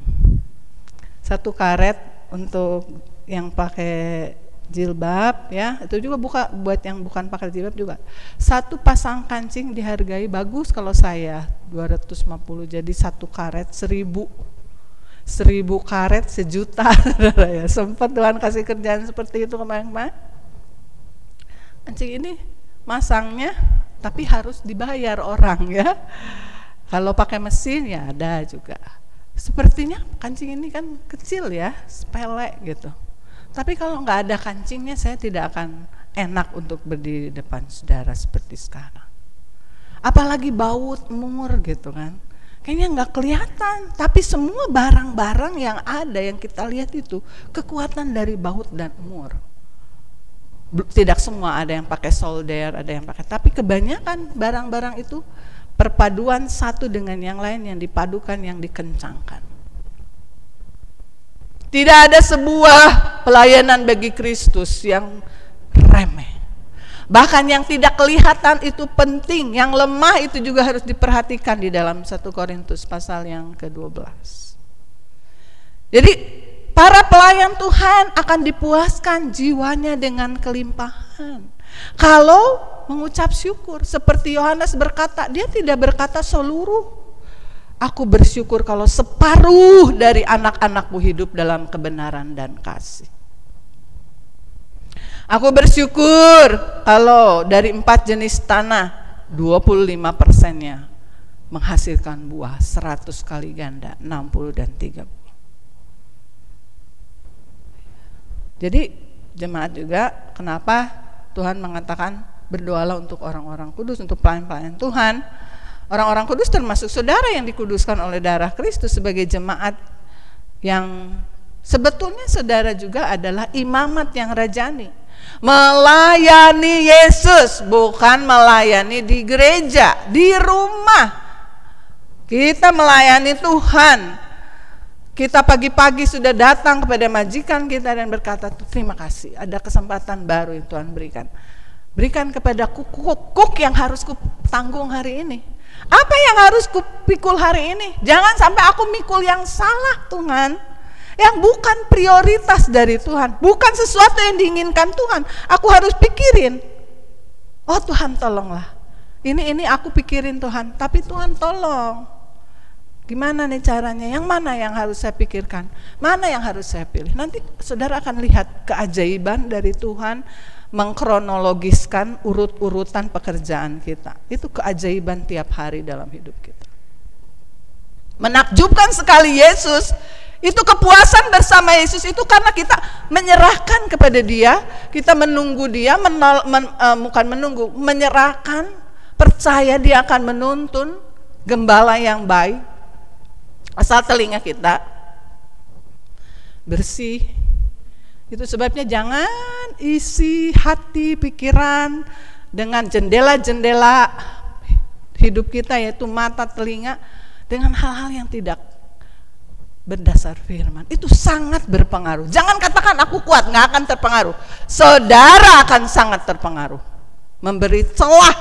1 karet untuk yang pakai jilbab ya, itu juga buat yang bukan pakai jilbab juga. 1 pasang kancing dihargai bagus kalau saya 250, jadi 1 karet 1.000 karet 1 juta. Ya, sempat Tuhan kasih kerjaan seperti itu kemarin. Kancing ini masangnya tapi harus dibayar orang ya. Kalau pakai mesin ya ada juga. Sepertinya kancing ini kan kecil ya, sepele gitu. Tapi kalau nggak ada kancingnya saya tidak akan enak untuk berdiri di depan saudara seperti sekarang. Apalagi baut, mur gitu kan. Kayaknya nggak kelihatan, tapi semua barang-barang yang ada yang kita lihat itu kekuatan dari baut dan mur. Tidak semua, ada yang pakai solder, ada yang pakai, tapi kebanyakan barang-barang itu perpaduan satu dengan yang lain, yang dipadukan, yang dikencangkan. Tidak ada sebuah pelayanan bagi Kristus yang remeh. Bahkan yang tidak kelihatan itu penting, yang lemah itu juga harus diperhatikan di dalam 1 Korintus pasal yang ke-12. Jadi para pelayan Tuhan akan dipuaskan jiwanya dengan kelimpahan. Kalau mengucap syukur, seperti Yohanes berkata, dia tidak berkata seluruh. Aku bersyukur kalau separuh dari anak-anakmu hidup dalam kebenaran dan kasih. Aku bersyukur kalau dari 4 jenis tanah, 25%-nya menghasilkan buah 100 kali ganda, 60 dan 30. Jadi jemaat juga, kenapa Tuhan mengatakan berdoalah untuk orang-orang kudus, untuk pelayan-pelayan Tuhan. Orang-orang kudus termasuk saudara yang dikuduskan oleh darah Kristus sebagai jemaat yang sebetulnya saudara juga adalah imamat yang rajani. Melayani Yesus, bukan melayani di gereja, di rumah. Kita melayani Tuhan. Kita pagi-pagi sudah datang kepada majikan kita dan berkata, terima kasih, ada kesempatan baru yang Tuhan berikan. Berikan kepada kuk yang harus kutanggung hari ini. Apa yang harus kupikul hari ini? Jangan sampai aku mikul yang salah Tuhan, yang bukan prioritas dari Tuhan, bukan sesuatu yang diinginkan Tuhan. Aku harus pikirin, oh Tuhan tolonglah, ini aku pikirin Tuhan, tapi Tuhan tolong. Gimana nih caranya? Yang mana yang harus saya pikirkan? Mana yang harus saya pilih? Nanti saudara akan lihat keajaiban dari Tuhan mengkronologiskan urut-urutan pekerjaan kita. Itu keajaiban tiap hari dalam hidup kita. Menakjubkan sekali Yesus Itu kepuasan bersama Yesus itu karena kita menyerahkan kepada Dia, kita menunggu Dia, bukan menunggu, menyerahkan, percaya Dia akan menuntun gembala yang baik. Asal telinga kita bersih. Itu sebabnya jangan isi hati, pikiran dengan jendela-jendela hidup kita, yaitu mata, telinga, dengan hal-hal yang tidak berdasar firman. Itu sangat berpengaruh. Jangan katakan aku kuat, nggak akan terpengaruh. Saudara akan sangat terpengaruh. Memberi celah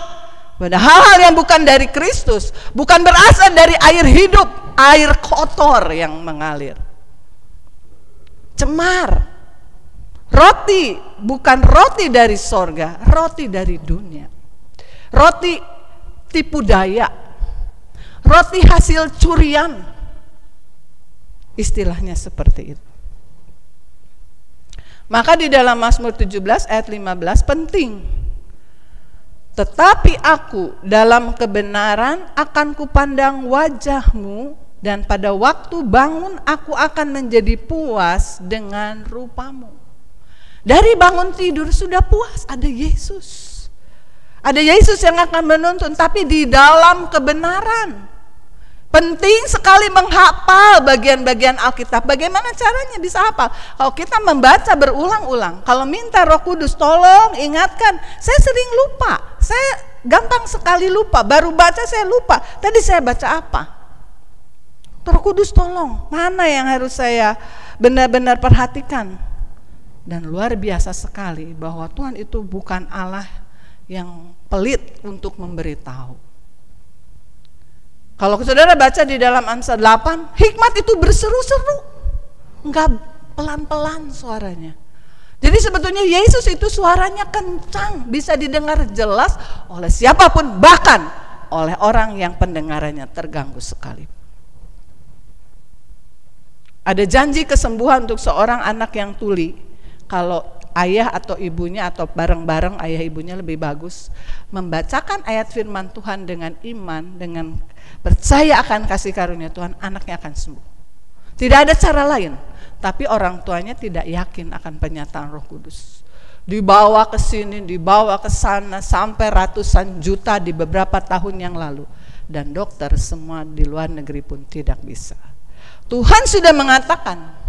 pada hal-hal yang bukan dari Kristus, bukan berasal dari air hidup, air kotor yang mengalir. Cemar. Roti bukan roti dari sorga, roti dari dunia. Roti tipu daya. Roti hasil curian. Istilahnya seperti itu. Maka di dalam Mazmur 17 ayat 15 penting. Tetapi aku dalam kebenaran akan kupandang wajahmu, dan pada waktu bangun aku akan menjadi puas dengan rupamu. Dari bangun tidur sudah puas, ada Yesus. Ada Yesus yang akan menuntun, tapi di dalam kebenaran. Penting sekali menghafal bagian-bagian Alkitab. Bagaimana caranya bisa hafal? Kalau kita membaca berulang-ulang, kalau minta Roh Kudus tolong ingatkan, saya sering lupa, saya gampang sekali lupa, baru baca saya lupa, tadi saya baca apa? Roh Kudus tolong, mana yang harus saya benar-benar perhatikan? Dan luar biasa sekali bahwa Tuhan itu bukan Allah yang pelit untuk memberitahu. Kalau saudara baca di dalam Amsal 8, hikmat itu berseru-seru, enggak pelan-pelan suaranya. Jadi sebetulnya Yesus itu suaranya kencang, bisa didengar jelas oleh siapapun, bahkan oleh orang yang pendengarannya terganggu sekali. Ada janji kesembuhan untuk seorang anak yang tuli. Kalau ayah atau ibunya atau bareng-bareng ayah ibunya lebih bagus membacakan ayat firman Tuhan dengan iman, dengan percaya akan kasih karunia Tuhan, anaknya akan sembuh. Tidak ada cara lain. Tapi orang tuanya tidak yakin akan penyataan Roh Kudus. Dibawa ke sini, dibawa ke sana, sampai ratusan juta di beberapa tahun yang lalu. Dan dokter semua di luar negeri pun tidak bisa. Tuhan sudah mengatakan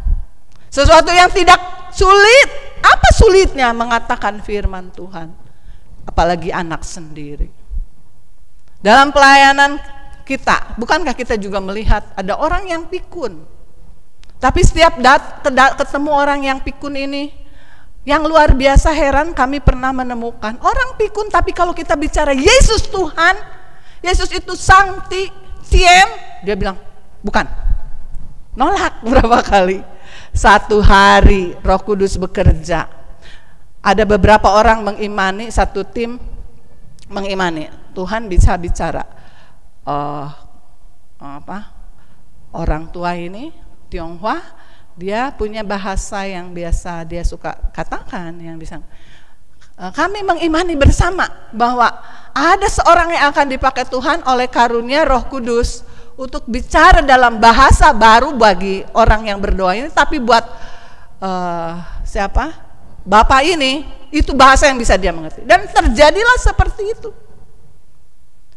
sesuatu yang tidak sulit. Apa sulitnya mengatakan firman Tuhan? Apalagi anak sendiri. Dalam pelayanan kita, bukankah kita juga melihat ada orang yang pikun? Tapi setiap ketemu orang yang pikun ini, yang luar biasa heran, kami pernah menemukan orang pikun, tapi kalau kita bicara Yesus Tuhan, Yesus itu Sancti, Tiem, dia bilang bukan. Nolak berapa kali. Satu hari Roh Kudus bekerja. Ada beberapa orang mengimani, satu tim mengimani Tuhan bisa bicara. Orang tua ini Tionghoa, dia punya bahasa yang biasa dia suka katakan, yang bisa kami mengimani bersama bahwa ada seorang yang akan dipakai Tuhan oleh karunia Roh Kudus untuk bicara dalam bahasa baru bagi orang yang berdoa ini, tapi buat Bapak ini itu bahasa yang bisa dia mengerti, dan terjadilah seperti itu.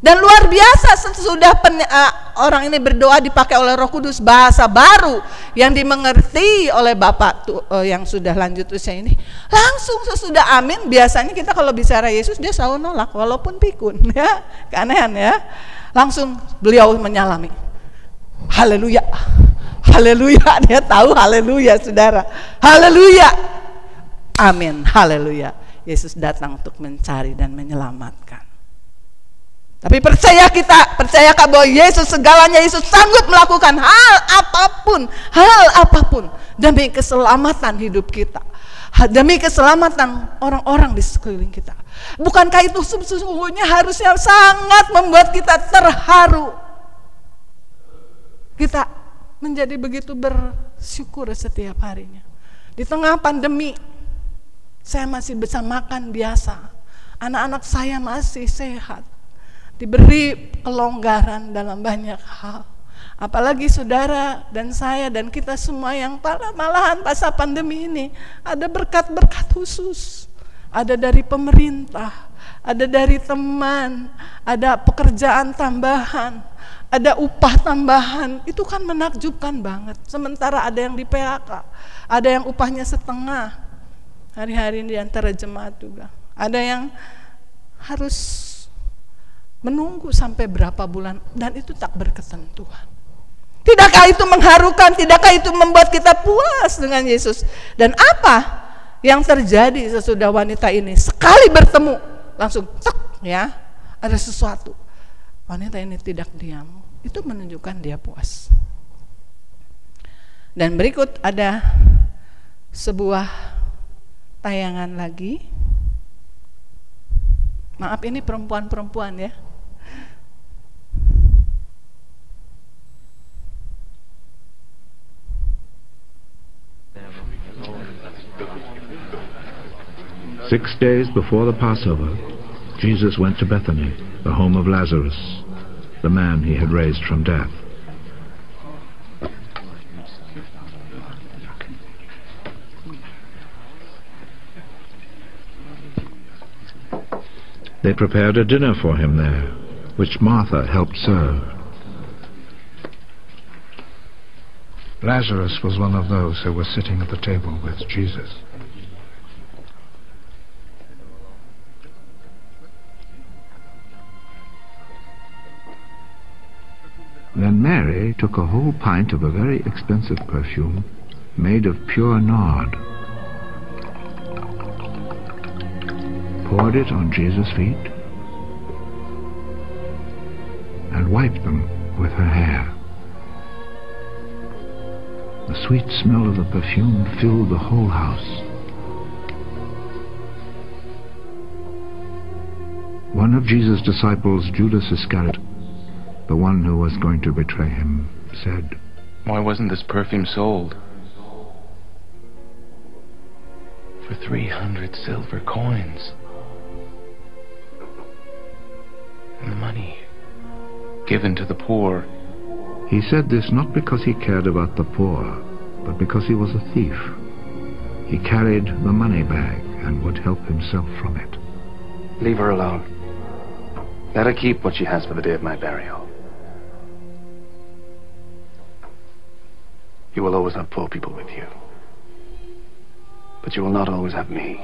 Dan luar biasa sesudah orang ini berdoa dipakai oleh Roh Kudus, bahasa baru yang dimengerti oleh Bapak yang sudah lanjut usia ini, langsung sesudah amin. Biasanya kita kalau bicara Yesus dia selalu nolak walaupun pikun, ya, keanehan ya. Langsung beliau menyalami. Haleluya. Haleluya, dia tahu haleluya saudara. Haleluya. Amin. Haleluya. Yesus datang untuk mencari dan menyelamatkan. Tapi percayakah bahwa Yesus segalanya, Yesus sanggup melakukan hal apapun demi keselamatan hidup kita, demi keselamatan orang-orang di sekeliling kita. Bukankah itu sesungguhnya harusnya sangat membuat kita terharu? Kita menjadi begitu bersyukur setiap harinya. Di tengah pandemi, saya masih bisa makan biasa, anak-anak saya masih sehat, diberi kelonggaran dalam banyak hal. Apalagi saudara dan saya dan kita semua yang malahan pasca pandemi ini ada berkat-berkat khusus. Ada dari pemerintah, ada dari teman, ada pekerjaan tambahan, ada upah tambahan. Itu kan menakjubkan banget. Sementara ada yang di PHK, ada yang upahnya setengah. Hari-hari ini di antara jemaat juga. Ada yang harus menunggu sampai berapa bulan dan itu tak berketentuan. Tidakkah itu mengharukan? Tidakkah itu membuat kita puas dengan Yesus? Dan apa yang terjadi sesudah wanita ini sekali bertemu langsung tek ya, ada sesuatu. Wanita ini tidak diam. Itu menunjukkan dia puas. Dan berikut ada sebuah tayangan lagi. Maaf, ini perempuan-perempuan ya. Six days before the Passover, Jesus went to Bethany, the home of Lazarus, the man he had raised from death. They prepared a dinner for him there, which Martha helped serve. Lazarus was one of those who were sitting at the table with Jesus. Then Mary took a whole pint of a very expensive perfume made of pure nard, poured it on Jesus' feet, and wiped them with her hair. The sweet smell of the perfume filled the whole house. One of Jesus' disciples, Judas Iscariot, the one who was going to betray him, said, "Why wasn't this perfume sold for 300 silver coins? And the money given to the poor." He said this not because he cared about the poor, but because he was a thief. He carried the money bag and would help himself from it. Leave her alone. Let her keep what she has for the day of my burial. You will always have poor people with you, but you will not always have me.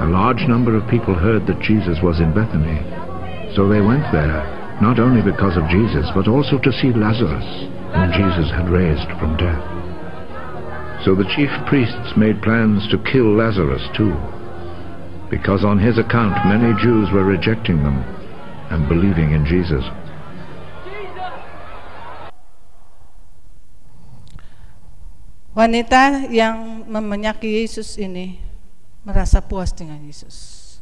A large number of people heard that Jesus was in Bethany, so they went there, not only because of Jesus, but also to see Lazarus, whom Jesus had raised from death. So the chief priests made plans to kill Lazarus too, because on his account many Jews were rejecting them and believing in Jesus. Wanita yang menyakiti Yesus ini merasa puas dengan Yesus,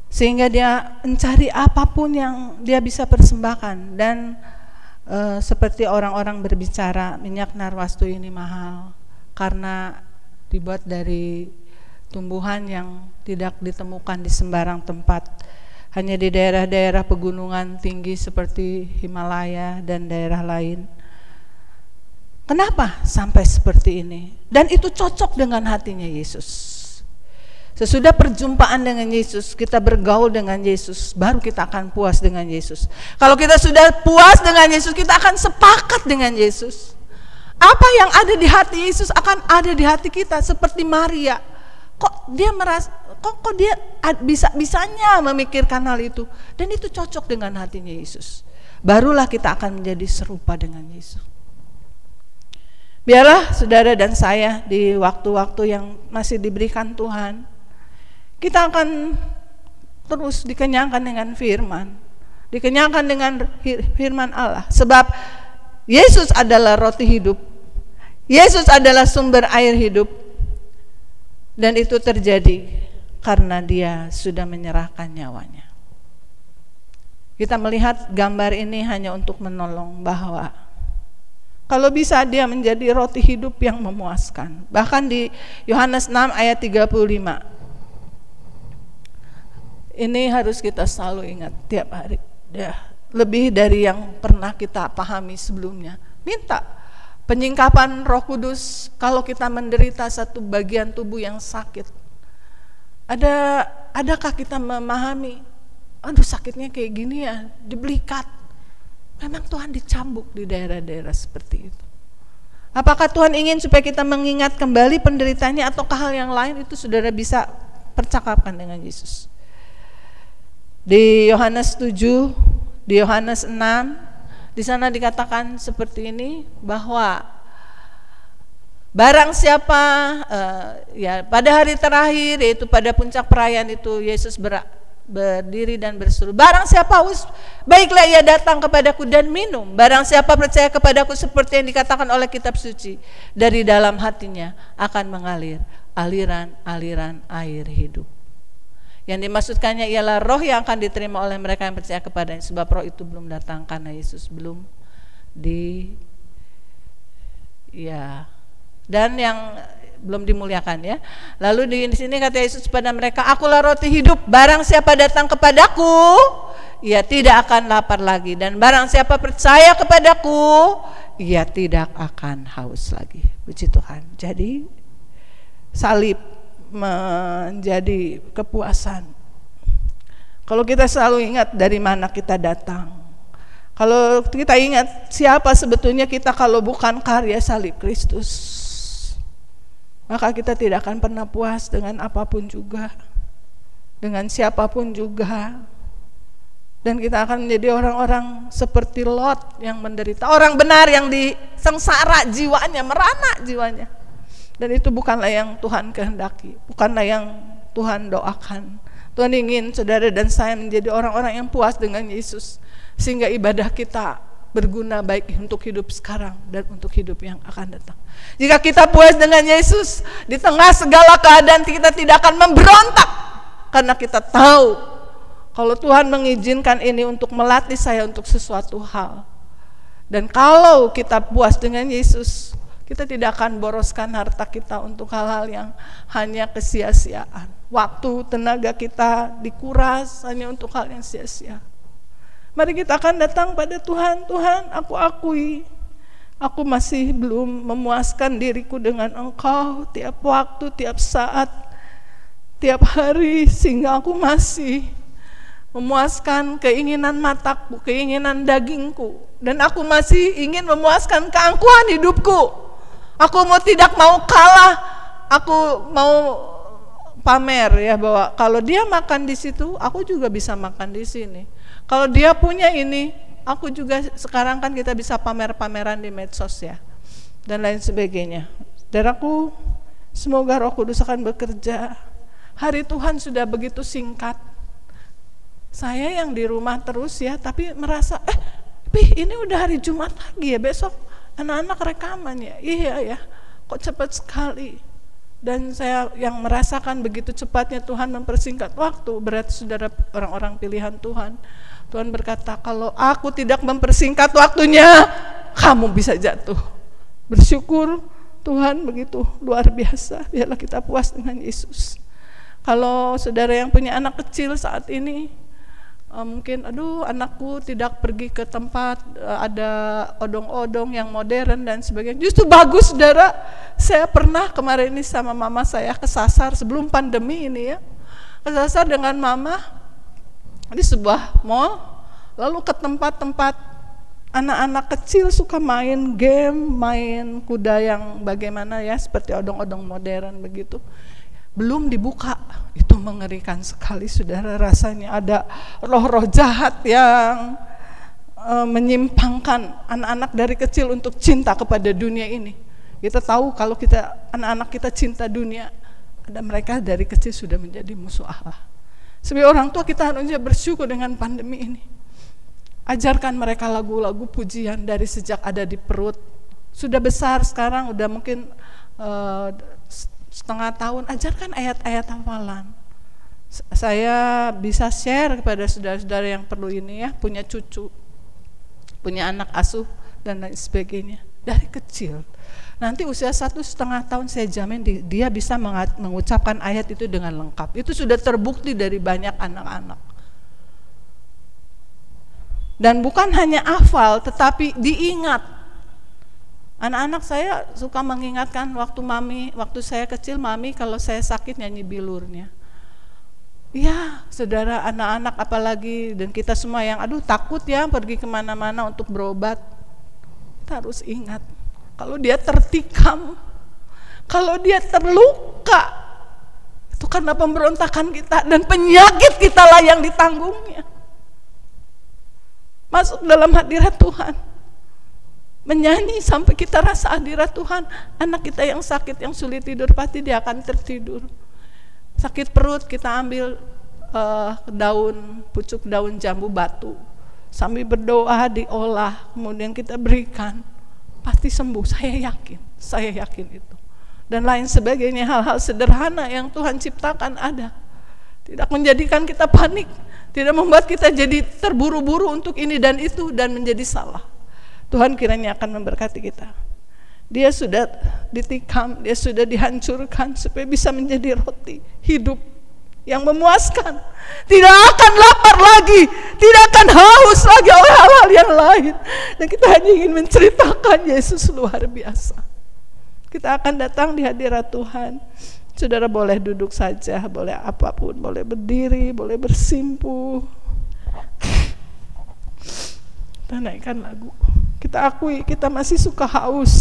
sehingga dia mencari apapun yang dia bisa persembahkan. Dan seperti orang-orang berbicara, minyak narwastu ini mahal karena dibuat dari tumbuhan yang tidak ditemukan di sembarang tempat, hanya di daerah-daerah pegunungan tinggi seperti Himalaya dan daerah lain. Kenapa sampai seperti ini? Dan itu cocok dengan hatinya Yesus. Sesudah perjumpaan dengan Yesus, kita bergaul dengan Yesus, baru kita akan puas dengan Yesus. Kalau kita sudah puas dengan Yesus, kita akan sepakat dengan Yesus. Apa yang ada di hati Yesus akan ada di hati kita, seperti Maria. Kok dia merasa, kok dia bisa-bisanya memikirkan hal itu, dan itu cocok dengan hatinya Yesus. Barulah kita akan menjadi serupa dengan Yesus. Biarlah saudara dan saya di waktu-waktu yang masih diberikan Tuhan, kita akan terus dikenyangkan dengan firman, dikenyangkan dengan firman Allah. Sebab Yesus adalah roti hidup, Yesus adalah sumber air hidup, dan itu terjadi karena dia sudah menyerahkan nyawanya. Kita melihat gambar ini hanya untuk menolong bahwa Kalau bisa dia menjadi roti hidup yang memuaskan. Bahkan di Yohanes 6 ayat 35. Ini harus kita selalu ingat tiap hari. Ya, lebih dari yang pernah kita pahami sebelumnya. Minta penyingkapan Roh Kudus kalau kita menderita satu bagian tubuh yang sakit. Adakah kita memahami, aduh sakitnya kayak gini ya, dibelikat. Memang Tuhan dicambuk di daerah-daerah seperti itu. Apakah Tuhan ingin supaya kita mengingat kembali penderitaannya ataukah hal yang lain? Itu saudara bisa percakapkan dengan Yesus. Di Yohanes 7, di Yohanes 6, di sana dikatakan seperti ini, bahwa barang siapa ya pada hari terakhir, yaitu pada puncak perayaan itu, Yesus berdiri dan berseru, barang siapa haus, baiklah ia datang kepadaku dan minum. Barang siapa percaya kepadaku, seperti yang dikatakan oleh kitab suci, dari dalam hatinya akan mengalir aliran-aliran air hidup. Yang dimaksudkannya ialah roh yang akan diterima oleh mereka yang percaya kepadanya, sebab roh itu belum datang karena Yesus belum dan yang belum dimuliakan ya. Lalu di sini kata Yesus kepada mereka, akulah roti hidup, barang siapa datang kepadaku ia tidak akan lapar lagi, dan barang siapa percaya kepadaku ia tidak akan haus lagi. Puji Tuhan. Jadi salib menjadi kepuasan. Kalau kita selalu ingat dari mana kita datang, kalau kita ingat siapa sebetulnya kita kalau bukan karya salib Kristus, maka kita tidak akan pernah puas dengan apapun juga, dengan siapapun juga, dan kita akan menjadi orang-orang seperti Lot yang menderita, orang benar yang disengsara jiwanya, merana jiwanya. Dan itu bukanlah yang Tuhan kehendaki, bukanlah yang Tuhan doakan. Tuhan ingin saudara dan saya menjadi orang-orang yang puas dengan Yesus, sehingga ibadah kita berguna baik untuk hidup sekarang dan untuk hidup yang akan datang. Jika kita puas dengan Yesus, di tengah segala keadaan kita tidak akan memberontak, karena kita tahu kalau Tuhan mengizinkan ini untuk melatih saya untuk sesuatu hal. Dan kalau kita puas dengan Yesus, kita tidak akan boroskan harta kita untuk hal-hal yang hanya kesia-siaan. Waktu, tenaga kita dikuras hanya untuk hal yang sia-sia. Mari kita akan datang pada Tuhan. Tuhan, aku akui, aku masih belum memuaskan diriku dengan Engkau tiap waktu, tiap saat, tiap hari, sehingga aku masih memuaskan keinginan mataku, keinginan dagingku, dan aku masih ingin memuaskan keangkuhan hidupku. Aku tidak mau kalah, aku mau pamer ya, bahwa kalau dia makan di situ, aku juga bisa makan di sini. Kalau dia punya ini, aku juga. Sekarang kan kita bisa pamer-pameran di medsos ya, dan lain sebagainya. Saudaraku, semoga Roh Kudus akan bekerja. Hari Tuhan sudah begitu singkat. Saya yang di rumah terus ya, tapi merasa ini udah hari Jumat lagi ya, besok anak-anak rekaman ya. Iya ya, kok cepat sekali. Dan saya yang merasakan begitu cepatnya Tuhan mempersingkat waktu. Berarti saudara orang-orang pilihan Tuhan. Tuhan berkata, kalau aku tidak mempersingkat waktunya, kamu bisa jatuh. Bersyukur Tuhan begitu luar biasa. Biarlah kita puas dengan Yesus. Kalau saudara yang punya anak kecil saat ini, mungkin anakku tidak pergi ke tempat ada odong-odong yang modern dan sebagainya. Justru bagus saudara. Saya pernah kemarin ini sama mama saya kesasar sebelum pandemi ini ya, kesasar dengan mama di sebuah mall, lalu ke tempat-tempat anak-anak kecil suka main game, main kuda yang bagaimana ya, seperti odong-odong modern begitu. Belum dibuka, itu mengerikan sekali saudara. Rasanya ada roh-roh jahat yang menyimpangkan anak-anak dari kecil untuk cinta kepada dunia ini. Kita tahu kalau anak-anak kita cinta dunia, ada mereka dari kecil sudah menjadi musuh Allah. Sebagai orang tua kita harusnya bersyukur dengan pandemi ini. Ajarkan mereka lagu-lagu pujian dari sejak ada di perut. Sudah besar sekarang, udah mungkin setengah tahun, ajarkan ayat-ayat hafalan. Saya bisa share kepada saudara-saudara yang perlu ini ya, punya cucu, punya anak asuh dan lain sebagainya. dari kecil. Nanti usia 1,5 tahun saya jamin dia bisa mengucapkan ayat itu dengan lengkap. Itu sudah terbukti dari banyak anak-anak. Dan bukan hanya hafal, tetapi diingat. Anak-anak saya suka mengingatkan waktu saya kecil, mami kalau saya sakit nyanyi bilurnya. Ya, saudara, anak-anak apalagi dan kita semua yang takut ya pergi kemana-mana untuk berobat. Kita harus ingat, kalau dia tertikam, kalau dia terluka, itu karena pemberontakan kita dan penyakit kita lah yang ditanggungnya. Masuk dalam hadirat Tuhan, menyanyi sampai kita rasa hadirat Tuhan. Anak kita yang sakit, yang sulit tidur, pasti dia akan tertidur. Sakit perut, kita ambil pucuk daun jambu batu, sambil berdoa diolah, kemudian kita berikan, pasti sembuh. Saya yakin itu. Dan lain sebagainya, hal-hal sederhana yang Tuhan ciptakan ada. Tidak menjadikan kita panik, tidak membuat kita jadi terburu-buru untuk ini dan itu dan menjadi salah. Tuhan kiranya akan memberkati kita. Dia sudah ditikam, dia sudah dihancurkan supaya bisa menjadi roti hidup yang memuaskan. Tidak akan lapar lagi, tidak akan haus lagi oleh hal-hal yang lain. Dan kita hanya ingin menceritakan Yesus luar biasa. Kita akan datang di hadirat Tuhan. Saudara boleh duduk saja, boleh apapun, boleh berdiri, boleh bersimpuh. Kita naikkan lagu. Kita akui kita masih suka haus,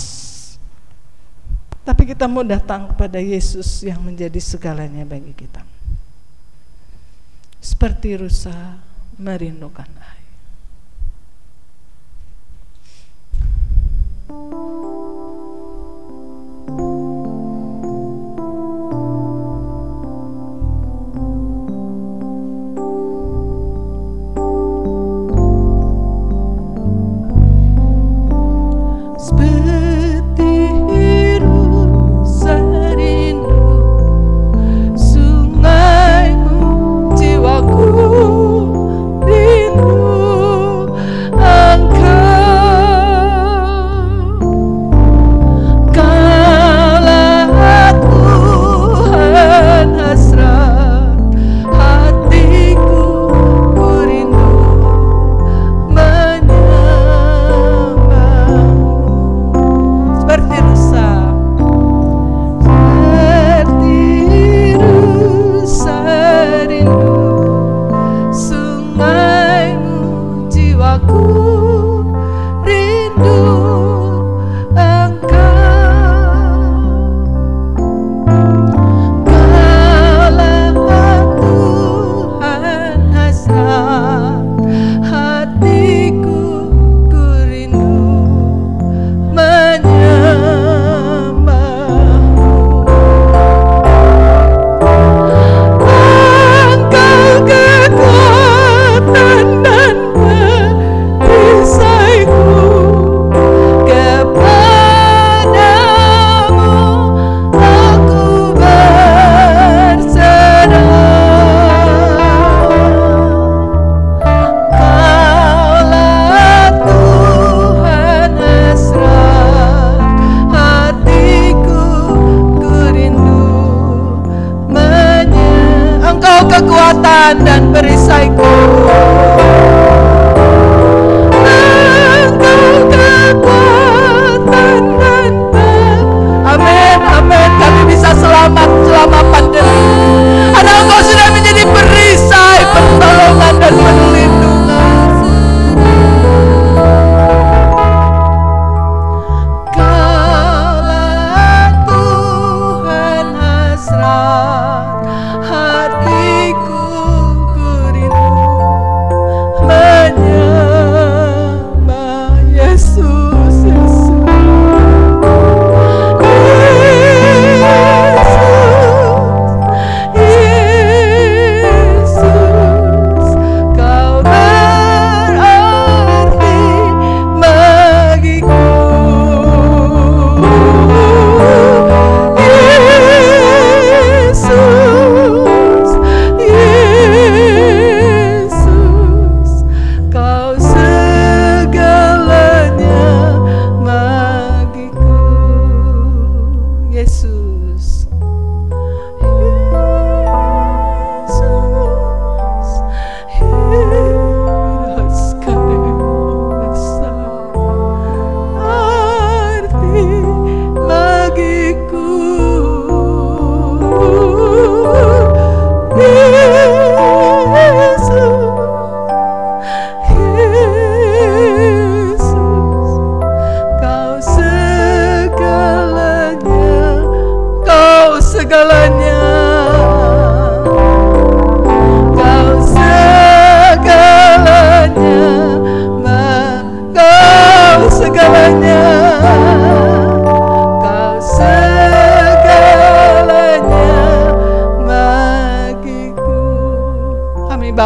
tapi kita mau datang kepada Yesus yang menjadi segalanya bagi kita. Seperti rusa merindukan air. Jiwaku rindu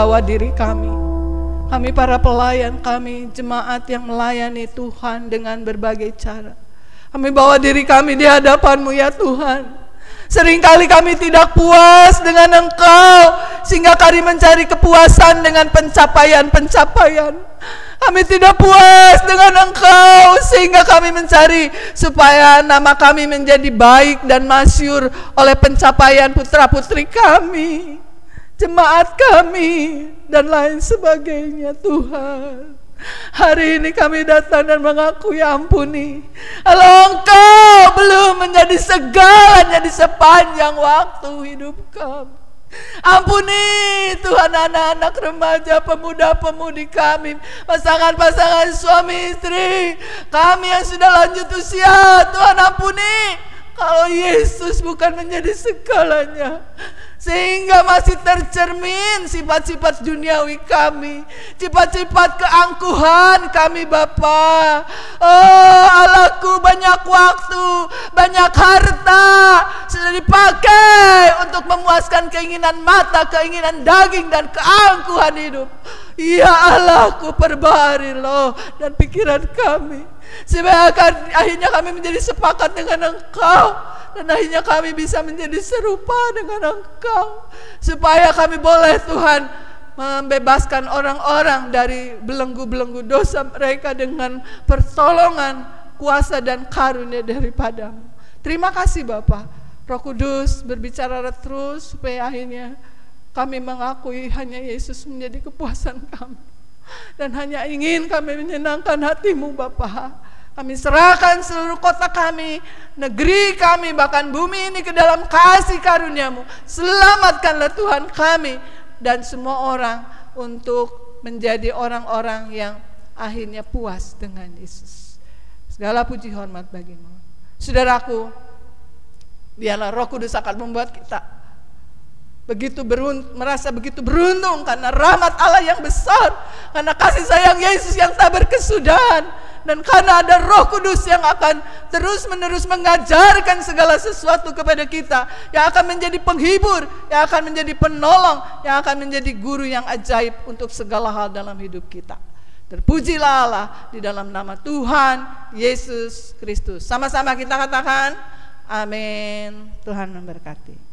bawa diri kami. Kami para pelayan, kami jemaat yang melayani Tuhan dengan berbagai cara. Kami bawa diri kami di hadapan-Mu ya Tuhan. Seringkali kami tidak puas dengan Engkau, sehingga kami mencari kepuasan dengan pencapaian-pencapaian. Kami tidak puas dengan Engkau, sehingga kami mencari supaya nama kami menjadi baik dan masyhur oleh pencapaian putra-putri kami, jemaat kami, dan lain sebagainya Tuhan. Hari ini kami datang dan mengakui, ampuni, kalau Engkau belum menjadi segalanya di sepanjang waktu hidup kami. Ampuni Tuhan anak-anak remaja, pemuda-pemudi kami, pasangan-pasangan suami istri kami yang sudah lanjut usia. Tuhan ampuni, kalau Yesus bukan menjadi segalanya, sehingga masih tercermin sifat-sifat duniawi kami, sifat-sifat keangkuhan kami Bapa. Oh Allahku, banyak waktu, banyak harta sudah dipakai untuk memuaskan keinginan mata, keinginan daging, dan keangkuhan hidup. Ya Allahku, perbaharui loh dan pikiran kami, supaya akhirnya kami menjadi sepakat dengan Engkau, dan akhirnya kami bisa menjadi serupa dengan Engkau, supaya kami boleh Tuhan membebaskan orang-orang dari belenggu-belenggu dosa mereka dengan pertolongan, kuasa dan karunia daripada-Mu. Terima kasih Bapa. Roh Kudus berbicara terus supaya akhirnya kami mengakui hanya Yesus menjadi kepuasan kami, dan hanya ingin kami menyenangkan hati-Mu Bapa. Kami serahkan seluruh kota kami, negeri kami, bahkan bumi ini ke dalam kasih karunia-Mu. Selamatkanlah Tuhan kami dan semua orang untuk menjadi orang-orang yang akhirnya puas dengan Yesus. Segala puji hormat bagi-Mu. Saudaraku, biarlah Roh Kudus akan membuat kita merasa begitu beruntung karena rahmat Allah yang besar, karena kasih sayang Yesus yang tak berkesudahan, dan karena ada Roh Kudus yang akan terus-menerus mengajarkan segala sesuatu kepada kita, yang akan menjadi penghibur, yang akan menjadi penolong, yang akan menjadi guru yang ajaib untuk segala hal dalam hidup kita. Terpujilah Allah di dalam nama Tuhan Yesus Kristus. Sama-sama kita katakan amin. Tuhan memberkati.